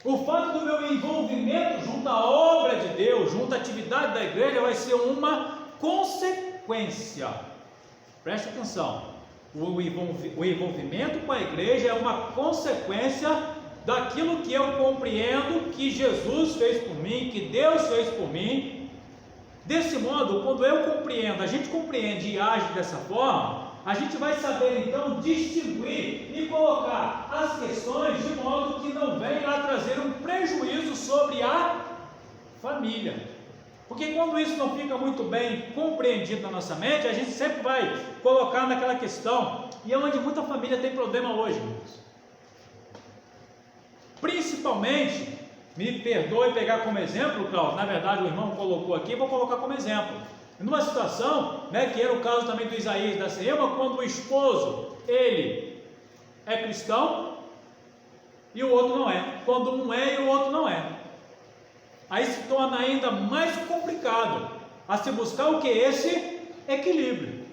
S2: o fato do meu envolvimento junto à obra de Deus, junto à atividade da igreja, vai ser uma consequência. Preste atenção. O envolvimento com a igreja é uma consequência daquilo que eu compreendo que Jesus fez por mim, que Deus fez por mim. Desse modo, quando eu compreendo, a gente compreende e age dessa forma, a gente vai saber então distinguir e colocar as questões de modo que não venha a trazer um prejuízo sobre a família. Porque quando isso não fica muito bem compreendido na nossa mente, a gente sempre vai colocar naquela questão, e é onde muita família tem problema hoje, irmãos. Principalmente, me perdoe pegar como exemplo, Cláudio, na verdade o irmão colocou aqui, vou colocar como exemplo. Numa situação, que era o caso também do Isaías da Seema, quando o esposo, ele é cristão, e o outro não é. Quando um é e o outro não é. Aí se torna ainda mais complicado a se buscar o que? Esse equilíbrio.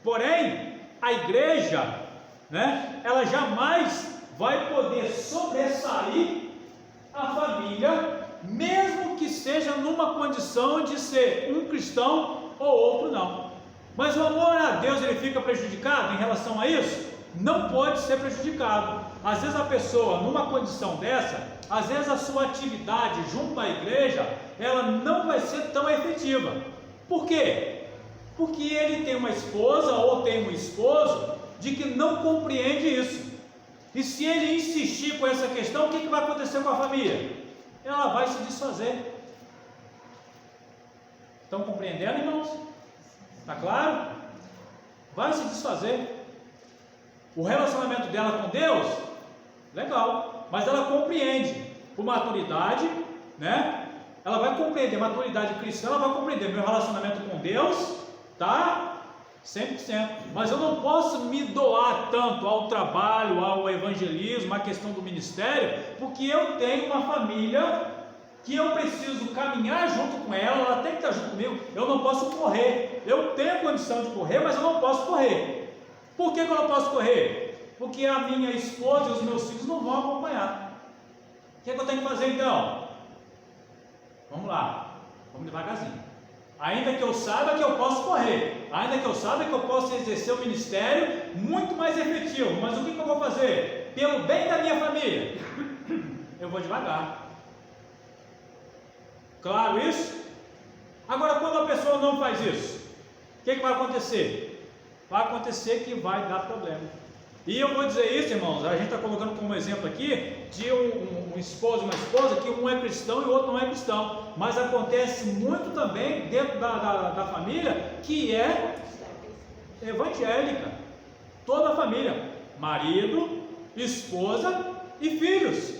S2: Porém, a igreja, ela jamais vai poder sobressair a família, mesmo que seja numa condição de ser um cristão ou outro não. Mas o amor a Deus, ele fica prejudicado em relação a isso? Não pode ser prejudicado. Às vezes a pessoa, numa condição dessa, às vezes a sua atividade junto à igreja, ela não vai ser tão efetiva. Por quê? Porque ele tem uma esposa ou tem um esposo de que não compreende isso. E se ele insistir com essa questão, o que vai acontecer com a família? Ela vai se desfazer. Estão compreendendo, irmãos? Está claro? Vai se desfazer. O relacionamento dela com Deus, legal, mas ela compreende, por maturidade, ela vai compreender, maturidade cristã, ela vai compreender, meu relacionamento com Deus está 100%, mas eu não posso me doar tanto ao trabalho, ao evangelismo, à questão do ministério, porque eu tenho uma família que eu preciso caminhar junto com ela, ela tem que estar junto comigo, eu não posso correr, eu tenho condição de correr, mas eu não posso correr. Por que eu não posso correr? Porque a minha esposa e os meus filhos não vão acompanhar. O que eu tenho que fazer então? Vamos lá, vamos devagarzinho. Ainda que eu saiba que eu posso correr, ainda que eu saiba que eu posso exercer o ministério muito mais efetivo, mas o que eu vou fazer? Pelo bem da minha família, eu vou devagar. Claro isso? Agora, quando a pessoa não faz isso, o que vai acontecer? Vai acontecer que vai dar problema. E eu vou dizer isso, irmãos, a gente está colocando como exemplo aqui de um esposo e uma esposa que um é cristão e o outro não é cristão, mas acontece muito também dentro da família que é evangélica. Toda a família, marido, esposa e filhos.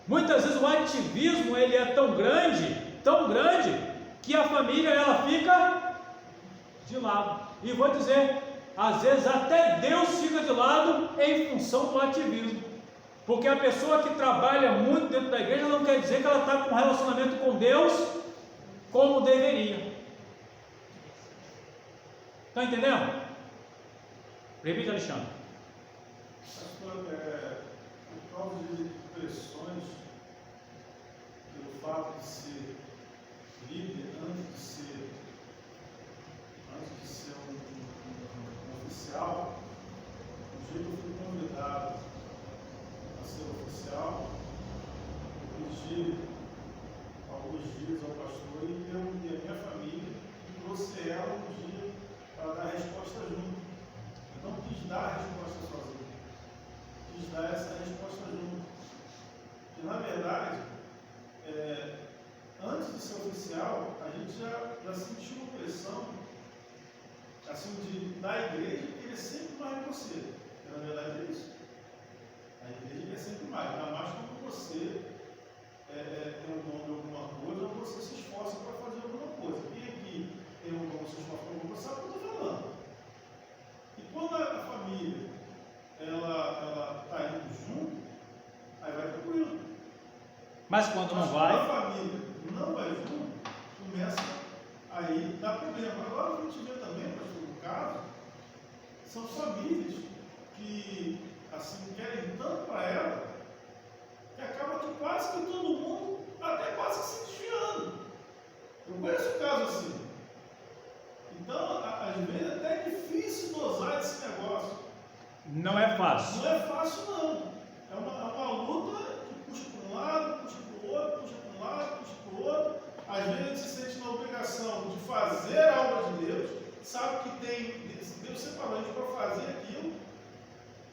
S2: Muitas vezes o ativismo ele é tão grande, que a família ela fica de lado. E vou dizer, às vezes até Deus fica de lado em função do ativismo, porque a pessoa que trabalha muito dentro da igreja não quer dizer que ela está com um relacionamento com Deus como deveria. Está entendendo? Repita, Alexandre.
S8: Por causa de pressões, pelo fato de ser líder antes de ser um oficial, no dia que eu fui convidado a ser oficial, eu pedi alguns dias ao pastor e eu e a minha família e trouxe ela um dia para dar a resposta junto. Eu não quis dar a resposta sozinho, quis dar essa resposta junto. E na verdade, antes de ser oficial, a gente já sentiu uma pressão assim, da igreja querer sempre mais de você. Porque, na verdade é isso. A igreja quer sempre mais, ainda mais quando você tem um dom de alguma coisa ou você se esforça para fazer alguma coisa. Quem aqui tem um dom, se esforça para alguma coisa, sabe o que eu estou falando. E quando a família ela está indo junto, aí vai tranquilo.
S2: Mas quando não vai,
S8: a família não vai junto, começa aí dar problema. Agora a gente vê também, pastor, no caso, são famílias que assim querem tanto para ela que acaba que quase que todo mundo até quase se desfiando. Eu conheço um caso assim.
S2: Não é fácil.
S8: Não é fácil, não. É uma luta que puxa para um lado, puxa para o outro, puxa para um lado, puxa para o outro. Às vezes a gente se sente na obrigação de fazer a obra de Deus, sabe que Deus separou a gente para fazer aquilo,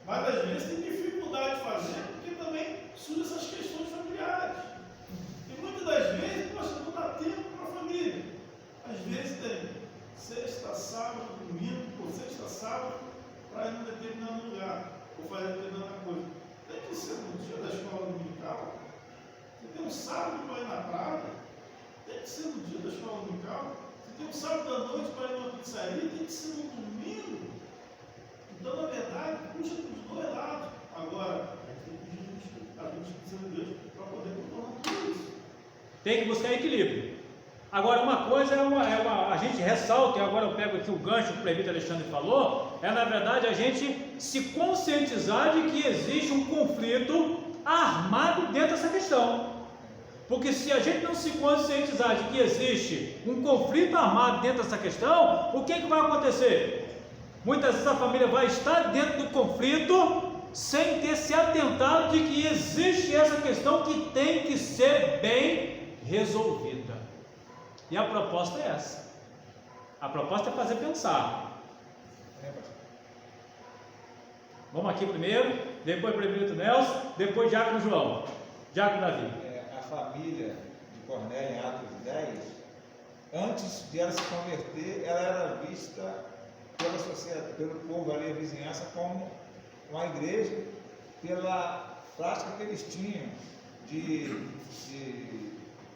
S8: mas às vezes tem dificuldade de fazer, porque também surgem essas questões familiares. E muitas das vezes, poxa, não dá tempo para a família. Às vezes tem sexta, sábado, domingo, ou sexta, sábado, para ir num determinado lugar, ou fazer determinada coisa. Tem que ser no dia da escola dominical. Você tem um sábado para ir na praia, tem que ser no dia da escola dominical. Você tem um sábado à noite para ir numa pizzaria, tem que ser no domingo. Então, na verdade, puxa para os dois lados. Agora, a gente precisa de Deus para poder controlar tudo isso.
S2: Tem que buscar equilíbrio. Agora, uma coisa a gente ressalta, e agora eu pego aqui o gancho que o presbítero Alexandre falou, na verdade a gente se conscientizar de que existe um conflito armado dentro dessa questão. Porque se a gente não se conscientizar de que existe um conflito armado dentro dessa questão, o que vai acontecer? Muitas vezes a família vai estar dentro do conflito sem ter se atentado de que existe essa questão que tem que ser bem resolvida. E a proposta é essa. A proposta é fazer pensar. Vamos aqui primeiro, depois o presbítero Nelson, depois Diácono João, Diácono Davi.
S5: A família de Cornélio, em Atos 10, antes de ela se converter, ela era vista pela sociedade, pelo povo ali, a vizinhança, como uma igreja, pela prática que eles tinham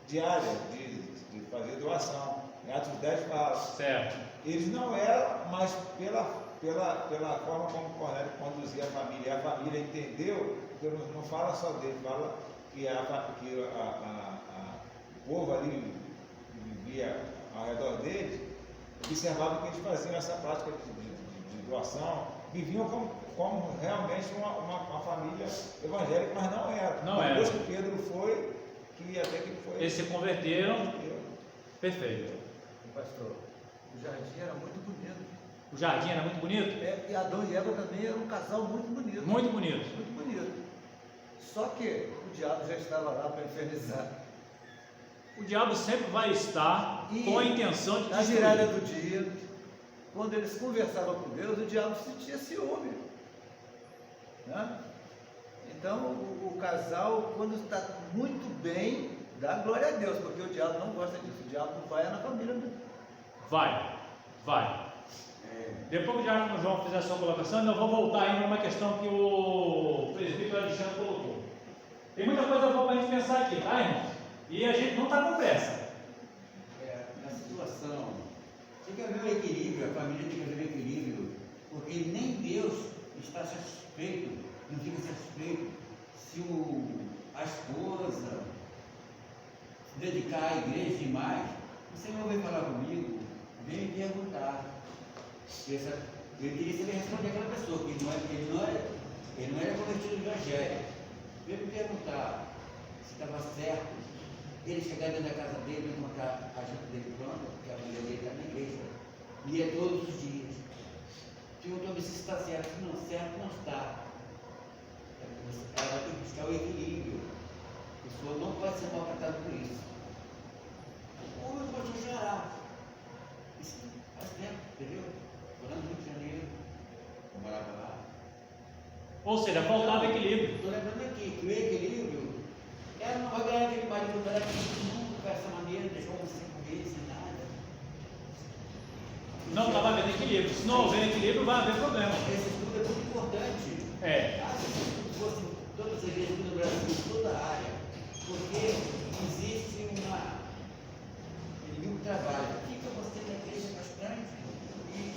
S5: diária, de fazer doação. Em Atos 10 fala.
S2: Certo.
S5: Eles não eram, mas pela forma como Cornélio conduzia a família, e a família entendeu, Deus não fala só dele, fala que o povo ali que vivia ao redor deles, observava que eles faziam essa prática de doação, viviam como realmente uma família evangélica, mas não era.
S2: Não era.
S5: Depois que Pedro foi, que até que foi.
S2: Eles se converteram. Perfeito.
S5: Pastor, o jardim era muito bonito.
S2: O jardim era muito bonito?
S5: E Adão e Eva também eram um casal muito bonito.
S2: Muito bonito.
S5: Muito bonito. Só que o diabo já estava lá para infernizar.
S2: O diabo sempre vai estar com a intenção de
S5: na
S2: destruir.
S5: virada do dia, quando eles conversavam com Deus, o diabo sentia ciúme. Né? Então, o casal, quando está muito bem, dá glória a Deus, porque o diabo não gosta disso. O diabo não vai na família mesmo.
S2: Vai. Depois que o Diácono João fizer a sua colocação, eu vou voltar ainda numa questão que o presbítero Alexandre colocou. Tem muita coisa boa para a gente pensar aqui, tá, irmãos? E a gente não está com pressa.
S7: Na situação, tem que haver um equilíbrio, a família tem que haver um equilíbrio, porque nem Deus está satisfeito, não fica satisfeito se a esposa se dedicar à igreja demais. O Senhor veio falar comigo, veio me perguntar. Eu queria saber responder aquela pessoa, que ele não era convertido no Evangelho. Veio me perguntar se estava certo ele chegar dentro da casa dele e encontrar a janta dele pronta, porque a mulher dele está na igreja. Lia todos os dias. Perguntou se está certo. Não, certo não está. Ela vai ter que buscar o equilíbrio. A pessoa não pode ser maltratada por isso. O homem pode gerar. Isso faz tempo, entendeu? Estou no Rio de Janeiro, eu morava lá.
S2: Ou seja, faltava equilíbrio.
S7: Estou lembrando aqui que o equilíbrio, ela não vai ganhar aquele marido dela que nunca dessa maneira, deixou você comer sem nada.
S2: Não estava havendo equilíbrio. Se não houver equilíbrio, vai haver problema.
S7: Esse estudo é muito importante. Se esse estudo fosse todas as igrejas no Brasil, em toda a área, porque existe inimigo que trabalha. Fica você na igreja bastante e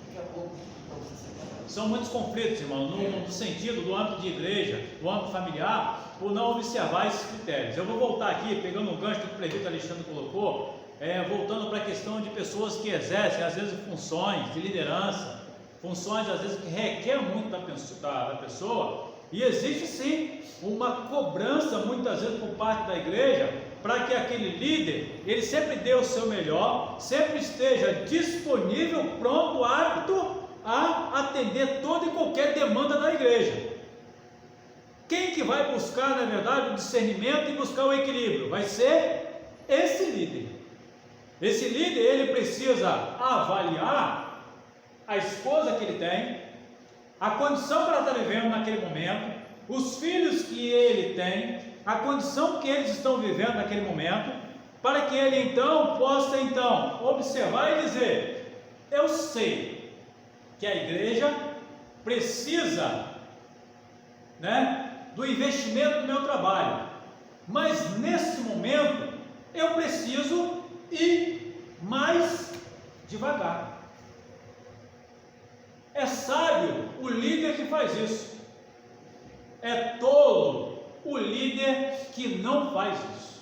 S7: daqui a pouco você se separa.
S2: São muitos conflitos, irmão, no sentido do âmbito de igreja, do âmbito familiar, por não observar esses critérios. Eu vou voltar aqui, pegando um gancho que o presbítero Alexandre colocou, voltando para a questão de pessoas que exercem, às vezes, funções de liderança, funções, às vezes, que requer muito da pessoa, e existe, sim, uma cobrança, muitas vezes, por parte da igreja, para que aquele líder, ele sempre dê o seu melhor, sempre esteja disponível, pronto, apto a atender toda e qualquer demanda da igreja. Quem que vai buscar, na verdade, o discernimento e buscar o equilíbrio? Vai ser esse líder. Esse líder, ele precisa avaliar a esposa que ele tem, a condição que ela está vivendo naquele momento, os filhos que ele tem, a condição que eles estão vivendo naquele momento, para que ele então possa observar e dizer: eu sei que a igreja precisa, do investimento do meu trabalho, mas nesse momento eu preciso ir mais devagar. É sábio o líder que faz isso. É tolo o líder que não faz isso.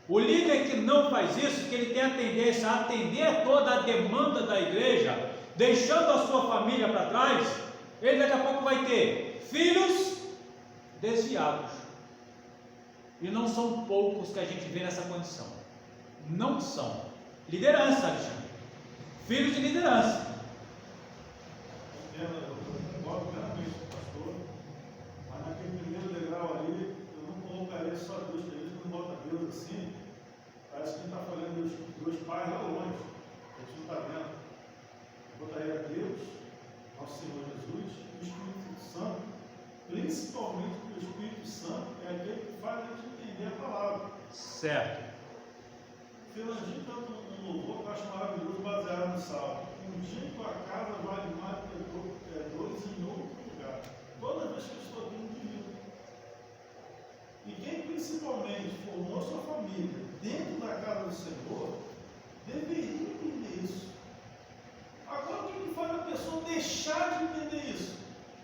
S2: O líder que não faz isso, que ele tem a tendência a atender toda a demanda da igreja, deixando a sua família para trás, ele daqui a pouco vai ter filhos desviados. E não são poucos que a gente vê nessa condição. Não são. Liderança, Alexandre. Filhos de liderança.
S8: Eu concordo plenamente com o pastor, mas naquele primeiro degrau ali, eu não colocaria só Deus, porque a gente não bota Deus assim, parece que a gente está falando dos dois pais lá longe, a gente não está vendo. Eu botaria Deus, nosso Senhor Jesus, e o Espírito Santo, principalmente porque o Espírito Santo é aquele que faz a gente entender a palavra.
S2: Certo.
S8: Fernandinho canta um louvor que eu acho maravilhoso, baseado no Salmo. Um dia em tua casa vale mais do que dois em outro lugar. Toda vez que eu estou aqui, um divino. E quem principalmente formou sua família dentro da casa do Senhor, deveria entender isso. Agora, o que faz a pessoa deixar de entender isso?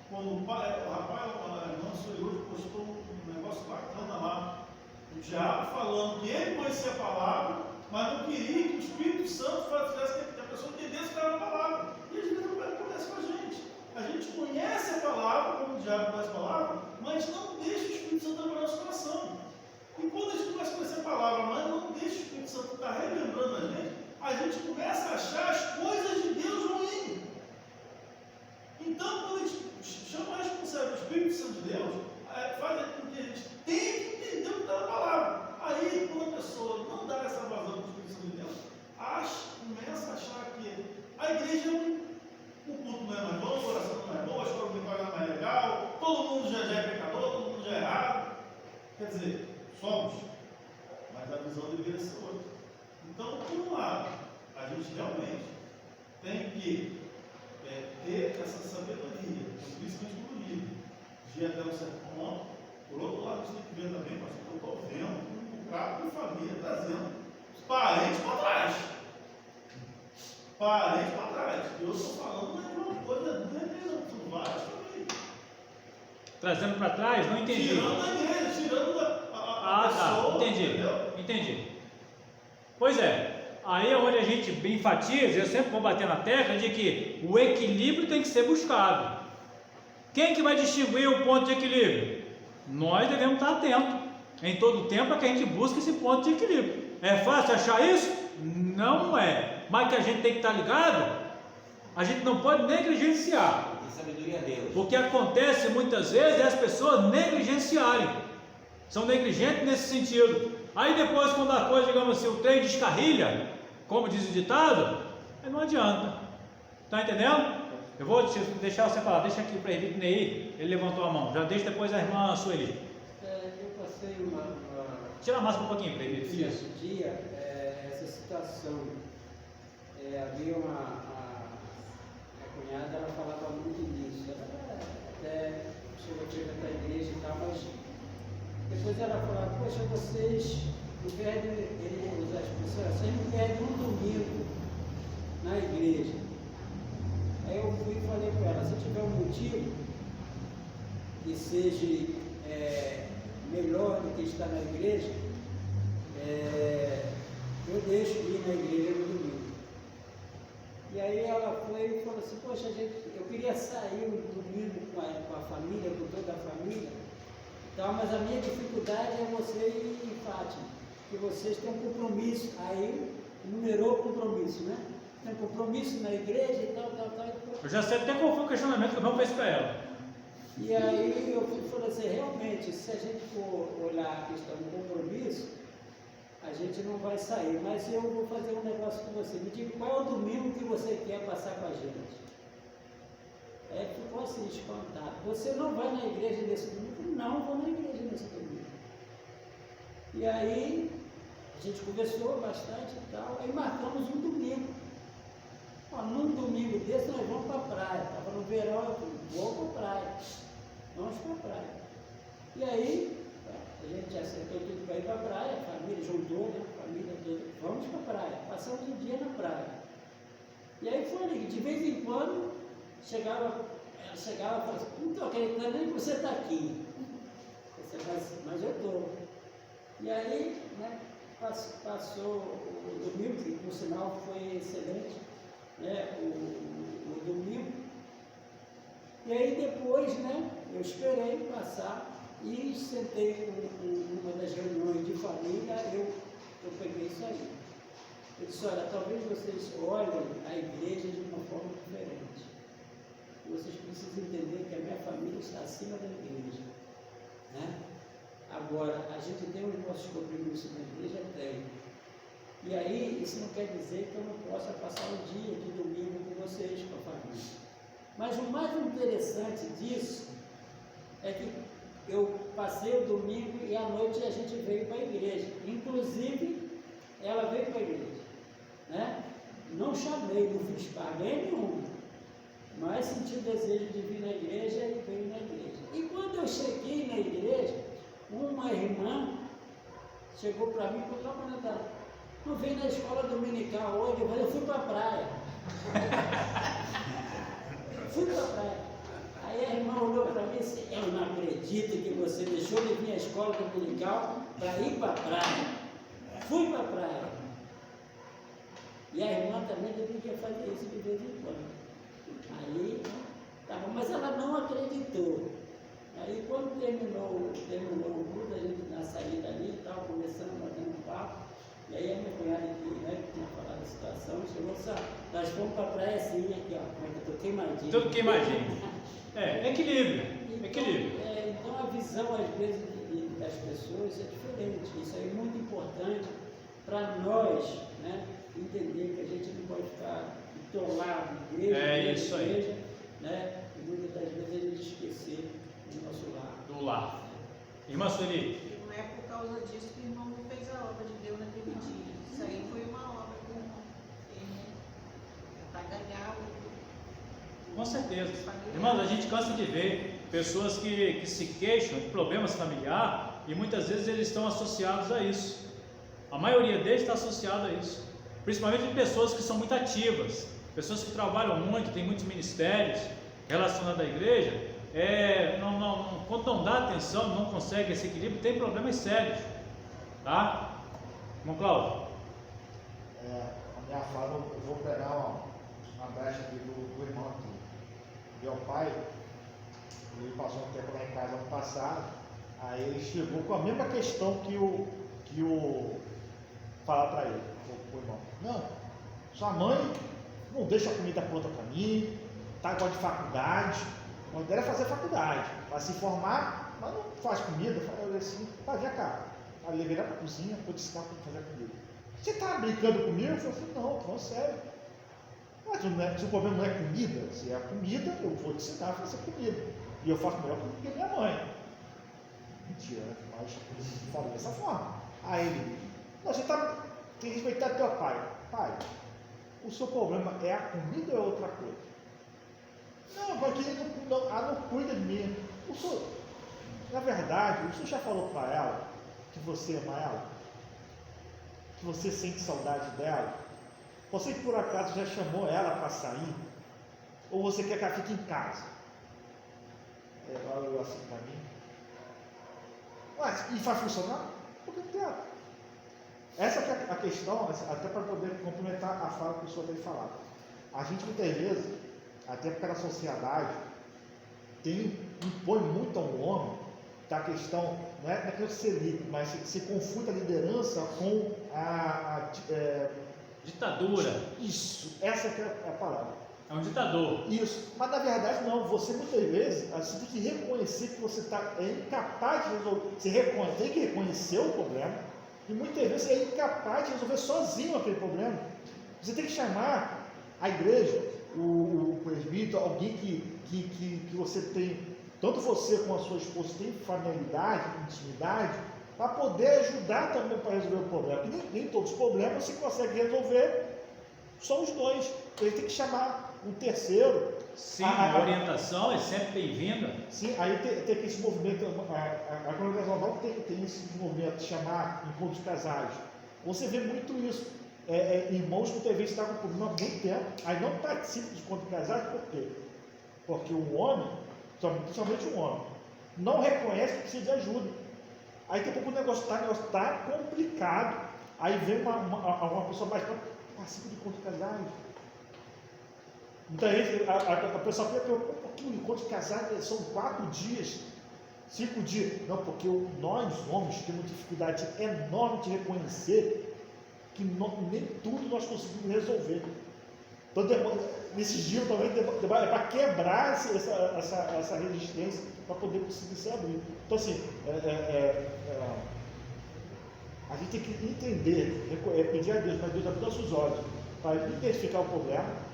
S8: Quando o rapaz, a irmã Sui hoje postou um negócio bacana lá, o diabo falando que ele conhecia a palavra, mas não queria que o Espírito Santo fizesse que a pessoa entendesse que era a palavra. E às vezes não acontece com a gente. A gente conhece a palavra, como o diabo conhece a palavra, mas não deixa o Espírito Santo trabalhar no nosso coração. E quando a gente começa a conhecer a palavra, mas não deixa o Espírito Santo estar relembrando a gente começa a achar as coisas de Deus ruins. Então, quando a gente chama a responsabilidade do Espírito Santo de Deus, faz com que a gente tenha que entender o que está na palavra. Aí, quando a pessoa não dá essa vazão do Espírito Santo de Deus, começa a achar que a igreja, o culto não é mais bom, a oração não é boa, a escola não é mais legal, todo mundo já é pecador, todo mundo já é errado. Quer dizer, somos, mas a visão deveria ser outra. Então, por um lado, a gente realmente tem que ter essa sabedoria, principalmente como líder, de ir até um certo ponto. Por outro lado, a gente tem que ver também, mas eu estou vendo um capo de família trazendo parentes para trás. Parentes para trás. Eu estou falando de uma coisa de várias famílias.
S2: Trazendo para trás? Não entendi.
S8: Tirando a igreja, tirando a pessoa.
S2: Tá, entendi. Pois é. Aí é onde a gente enfatiza, eu sempre vou bater na tecla de que o equilíbrio tem que ser buscado. Quem que vai distinguir o ponto de equilíbrio? Nós devemos estar atentos em todo o tempo para que a gente busque esse ponto de equilíbrio. É fácil achar isso? Não é. Mas que a gente tem que estar ligado, a gente não pode negligenciar.
S7: E sabedoria a Deus.
S2: O que acontece muitas vezes é as pessoas negligenciarem. São negligentes nesse sentido. Aí depois, quando a coisa, digamos assim, o trem descarrilha, como diz o ditado, aí não adianta. Está entendendo? Eu vou deixar você falar. Deixa aqui para o presbítero Ney, ele levantou a mão. Já deixa depois a irmã Sueli.
S4: Eu passei
S2: Tira a máscara um pouquinho, presbítero.
S4: Esse dia, essa situação, havia uma cunhada, ela falava muito disso. Ela até chegou a frequentar a igreja e tal, mas depois ela falava: poxa, vocês não perdem, ele usa a expressão, vocês não perdem um domingo na igreja. Aí eu fui e falei para ela: se tiver um motivo que seja melhor do que estar na igreja, eu deixo de ir na igreja no domingo. E aí ela foi e falou assim: poxa, eu queria sair no domingo com a família, com toda a família, tal, mas a minha dificuldade é você e Fátima, que vocês têm um compromisso. Aí numerou o compromisso, né? tem compromisso na igreja e tal.
S2: Eu já sei até qual foi o questionamento que o irmão fez para ela.
S4: E aí eu falei assim, realmente, se a gente for olhar a questão do compromisso, a gente não vai sair. Mas eu vou fazer um negócio com você. Me diga qual é o domingo que você quer passar com a gente. Ficou assim, espantado. Você não vai na igreja nesse domingo? Não, vou na igreja nesse domingo. E aí, a gente conversou bastante e tal, aí marcamos um domingo. Num domingo desse nós vamos para a praia. Estava no verão, eu falei, vou para a praia. Vamos para a praia. E aí, a gente acertou tudo para ir para a praia, a família juntou, né? A família toda, vamos para a praia. Passamos o dia na praia. E aí foi ali, de vez em quando, ela chegava e falava assim, não estou acreditando nem que você está aqui. Mas eu estou. E aí, né, passou o domingo, que por sinal foi excelente, né, o domingo. E aí depois, né, eu esperei passar e sentei numa das reuniões de família, eu peguei isso aí. Eu disse, olha, talvez vocês olhem a igreja de uma forma diferente. Vocês precisam entender que a minha família está acima da igreja, né? Agora, a gente tem os nossos compromissos na igreja? Tem. E aí, isso não quer dizer que eu não possa passar o dia de domingo com vocês, com a família. Mas o mais interessante disso é que eu passei o domingo e à noite a gente veio para a igreja. Inclusive, ela veio para a igreja, né? Não chamei, não fiz paguei nenhum, mas senti o desejo de vir na igreja e veio na igreja. E quando eu cheguei na igreja, uma irmã chegou para mim e falou, não vem na escola dominical hoje, mas eu fui para a praia. Fui para a praia. Aí a irmã olhou para mim e disse, eu não acredito que você deixou de vir à escola dominical para ir para a praia. Fui para a praia. E a irmã também deveria fazer isso de vez em quando. Aí, tá bom, mas ela não acreditou. Aí quando terminou o culto, a gente na saída ali, estava conversando, batendo um papo, e aí a minha cunhada aqui, né, que tinha falado a situação, chegou e disse, nós fomos para a praia assim, aqui, ó, como é que eu estou queimadinho.
S2: Tudo queimadinho. Equilíbrio. Equilíbrio.
S4: Então a visão, às vezes, das pessoas é diferente. Isso aí é muito importante para nós, né, entender que a gente não pode ficar atolado em igreja,
S2: isso aí.
S4: igreja, né, e muitas das vezes a gente esquecer do nosso lar.
S2: Do lar. Irmã Sueli.
S10: E não é por causa disso que o irmão não fez a obra de Deus naquele dia. Isso aí foi uma obra que o irmão fez, né? Para ganhar o...
S2: Com certeza. Irmãos, a gente cansa de ver pessoas que se queixam de problemas familiares e muitas vezes eles estão associados a isso. A maioria deles está associada a isso. Principalmente pessoas que são muito ativas, pessoas que trabalham muito, têm muitos ministérios relacionados à igreja, quando não dá atenção, não consegue esse equilíbrio, tem problemas sérios. Tá? Irmão Cláudio?
S6: A minha fala, eu vou pegar uma brecha aqui do irmão aqui. Meu pai, ele passou um tempo lá em casa ano passado, aí ele chegou com a mesma questão que o falar para ele, o irmão. Não, sua mãe não deixa a comida pronta para mim, tá igual de faculdade, a mãe dela é fazer faculdade, vai se formar, mas não faz comida. Eu falei assim, vai vir cá. Aí levei ela para a cozinha, vou te ensinar como fazer comida. Você tá brincando comigo? Eu falei assim, não, falando sério. Mas se o problema não é comida, se é comida, eu vou te ensinar a fazer comida. E eu faço melhor que minha mãe. Mentira, mas eu falei dessa forma. Aí ele, você tem que respeitar teu pai. Pai, o seu problema é a comida ou é outra coisa? Não, porque ele não cuida de mim. Na verdade, o senhor já falou para ela que você ama ela? Que você sente saudade dela? Você que por acaso já chamou ela para sair? Ou você quer que ela fique em casa? Ela olhou assim para mim. Mas, e faz funcionar? Por que não quero? Essa que é a questão, até para poder complementar a fala que o senhor tem falado. A gente muitas vezes, até porque a sociedade impõe muito ao homem que a questão não é ser líder, mas se confunde a liderança com
S2: ditadura.
S6: Isso, essa que é a palavra.
S2: É um ditador.
S6: Isso, mas na verdade não, você muitas vezes você tem que reconhecer que você é incapaz de resolver, tem que reconhecer o problema, e muitas vezes você é incapaz de resolver sozinho aquele problema. Você tem que chamar a igreja, o presbítero, alguém que você tem, tanto você como a sua esposa tem familiaridade, intimidade, para poder ajudar também para resolver o problema. Porque nem todos os problemas você consegue resolver só os dois. Ele tem que chamar um terceiro.
S2: Sim, a orientação é sempre bem-vinda.
S6: Sim, aí tem esse movimento, a congregação não tem esse movimento de chamar encontros de casais. Você vê muito isso. Irmãos que muitas vezes estão com problema há muito tempo, aí não participam de encontros de casais, por quê? Porque o homem, principalmente o homem, não reconhece que precisa de ajuda. Aí daqui a pouco o negócio está complicado. Aí vem uma pessoa mais participa de encontros de casais. Então a pessoa fica preocupada, um pouquinho, o encontro de casais são 4 dias, 5 dias. Não, porque nós, homens, temos dificuldade enorme de reconhecer que nem tudo nós conseguimos resolver. Então, nesses dias também é para quebrar essa resistência, para poder conseguir se abrir. Então, assim, a gente tem que entender, pedir a Deus, para Deus abrir nossos olhos, para identificar o problema,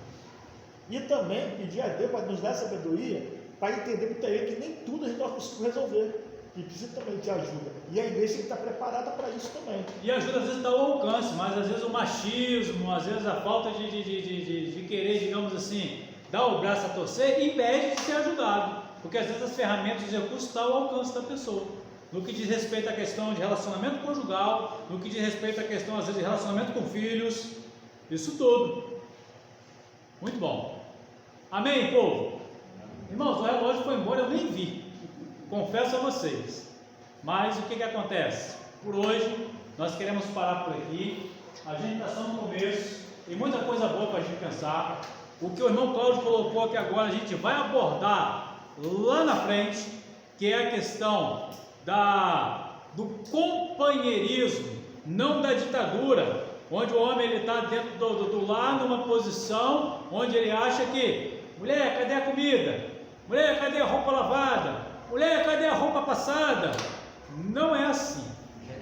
S6: e também pedir a Deus para nos dar sabedoria, para entender muitas vezes que nem tudo nós conseguimos resolver, e precisa também de ajuda. E a igreja tem que estar preparada para isso também.
S2: E ajuda às vezes está ao alcance, mas às vezes o machismo, às vezes a falta de querer, digamos assim, dar o braço a torcer, impede de ser ajudado. Porque às vezes as ferramentas e os recursos estão ao alcance da pessoa. No que diz respeito à questão de relacionamento conjugal, no que diz respeito à questão, às vezes, de relacionamento com filhos, isso tudo. Muito bom. Amém, povo? Irmãos, o relógio foi embora, eu nem vi. Confesso a vocês. Mas o que acontece? Por hoje, nós queremos parar por aqui. A gente está só no começo. Tem muita coisa boa para a gente pensar. O que o irmão Cláudio colocou aqui agora, a gente vai abordar lá na frente, que é a questão do companheirismo, não da ditadura, onde o homem está dentro do lar numa posição onde ele acha que, mulher, cadê a comida? Mulher, cadê a roupa lavada? Mulher, cadê a roupa passada? Não é assim.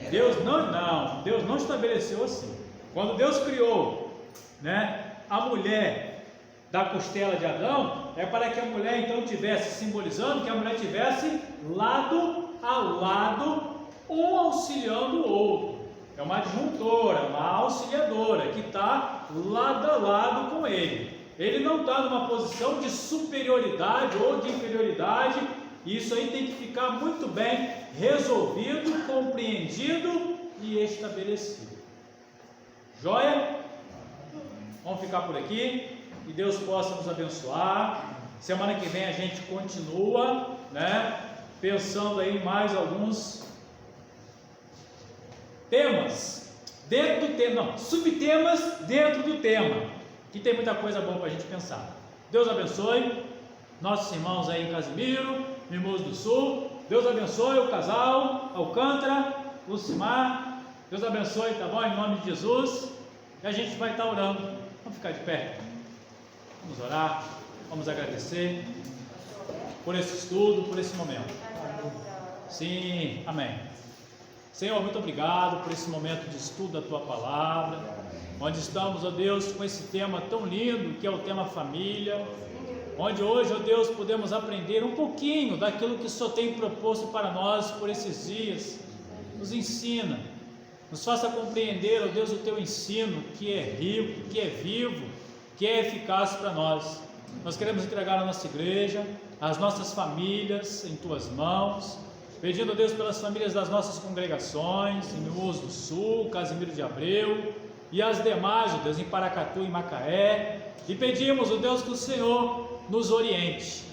S2: Deus não estabeleceu assim. Quando Deus criou, a mulher da costela de Adão, é para que a mulher então tivesse, simbolizando que a mulher tivesse lado a lado, um auxiliando o outro. É uma adjuntora, uma auxiliadora que está lado a lado com ele. Ele não está numa posição de superioridade ou de inferioridade. Isso aí tem que ficar muito bem resolvido, compreendido e estabelecido. Joia? Vamos ficar por aqui. Que Deus possa nos abençoar. Semana que vem a gente continua, pensando aí em mais alguns temas dentro do tema, subtemas dentro do tema, que tem muita coisa boa para a gente pensar. Deus abençoe nossos irmãos aí em Casimiro, Mimoso do Sul. Deus abençoe o casal Alcântara, Lucimar. Deus abençoe, tá bom? Em nome de Jesus. E a gente vai estar orando. Vamos ficar de pé. Vamos orar. Vamos agradecer por esse estudo, por esse momento. Sim, amém. Senhor, muito obrigado por esse momento de estudo da Tua Palavra, onde estamos, ó Deus, com esse tema tão lindo que é o tema família, onde hoje, ó Deus, podemos aprender um pouquinho daquilo que o Senhor tem proposto para nós por esses dias. Nos ensina, nos faça compreender, ó Deus, o Teu ensino, que é rico, que é vivo, que é eficaz para nós. Nós queremos entregar a nossa igreja, as nossas famílias em Tuas mãos, pedindo a Deus pelas famílias das nossas congregações, em Mimoso do Sul, Casimiro de Abreu, e as demais, ó Deus, em Paracatu e Macaé, e pedimos, ó Deus, que o Senhor nos oriente.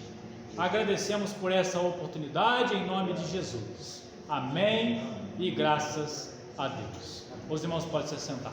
S2: Agradecemos por essa oportunidade, em nome de Jesus. Amém e graças a Deus. Os irmãos podem se sentar.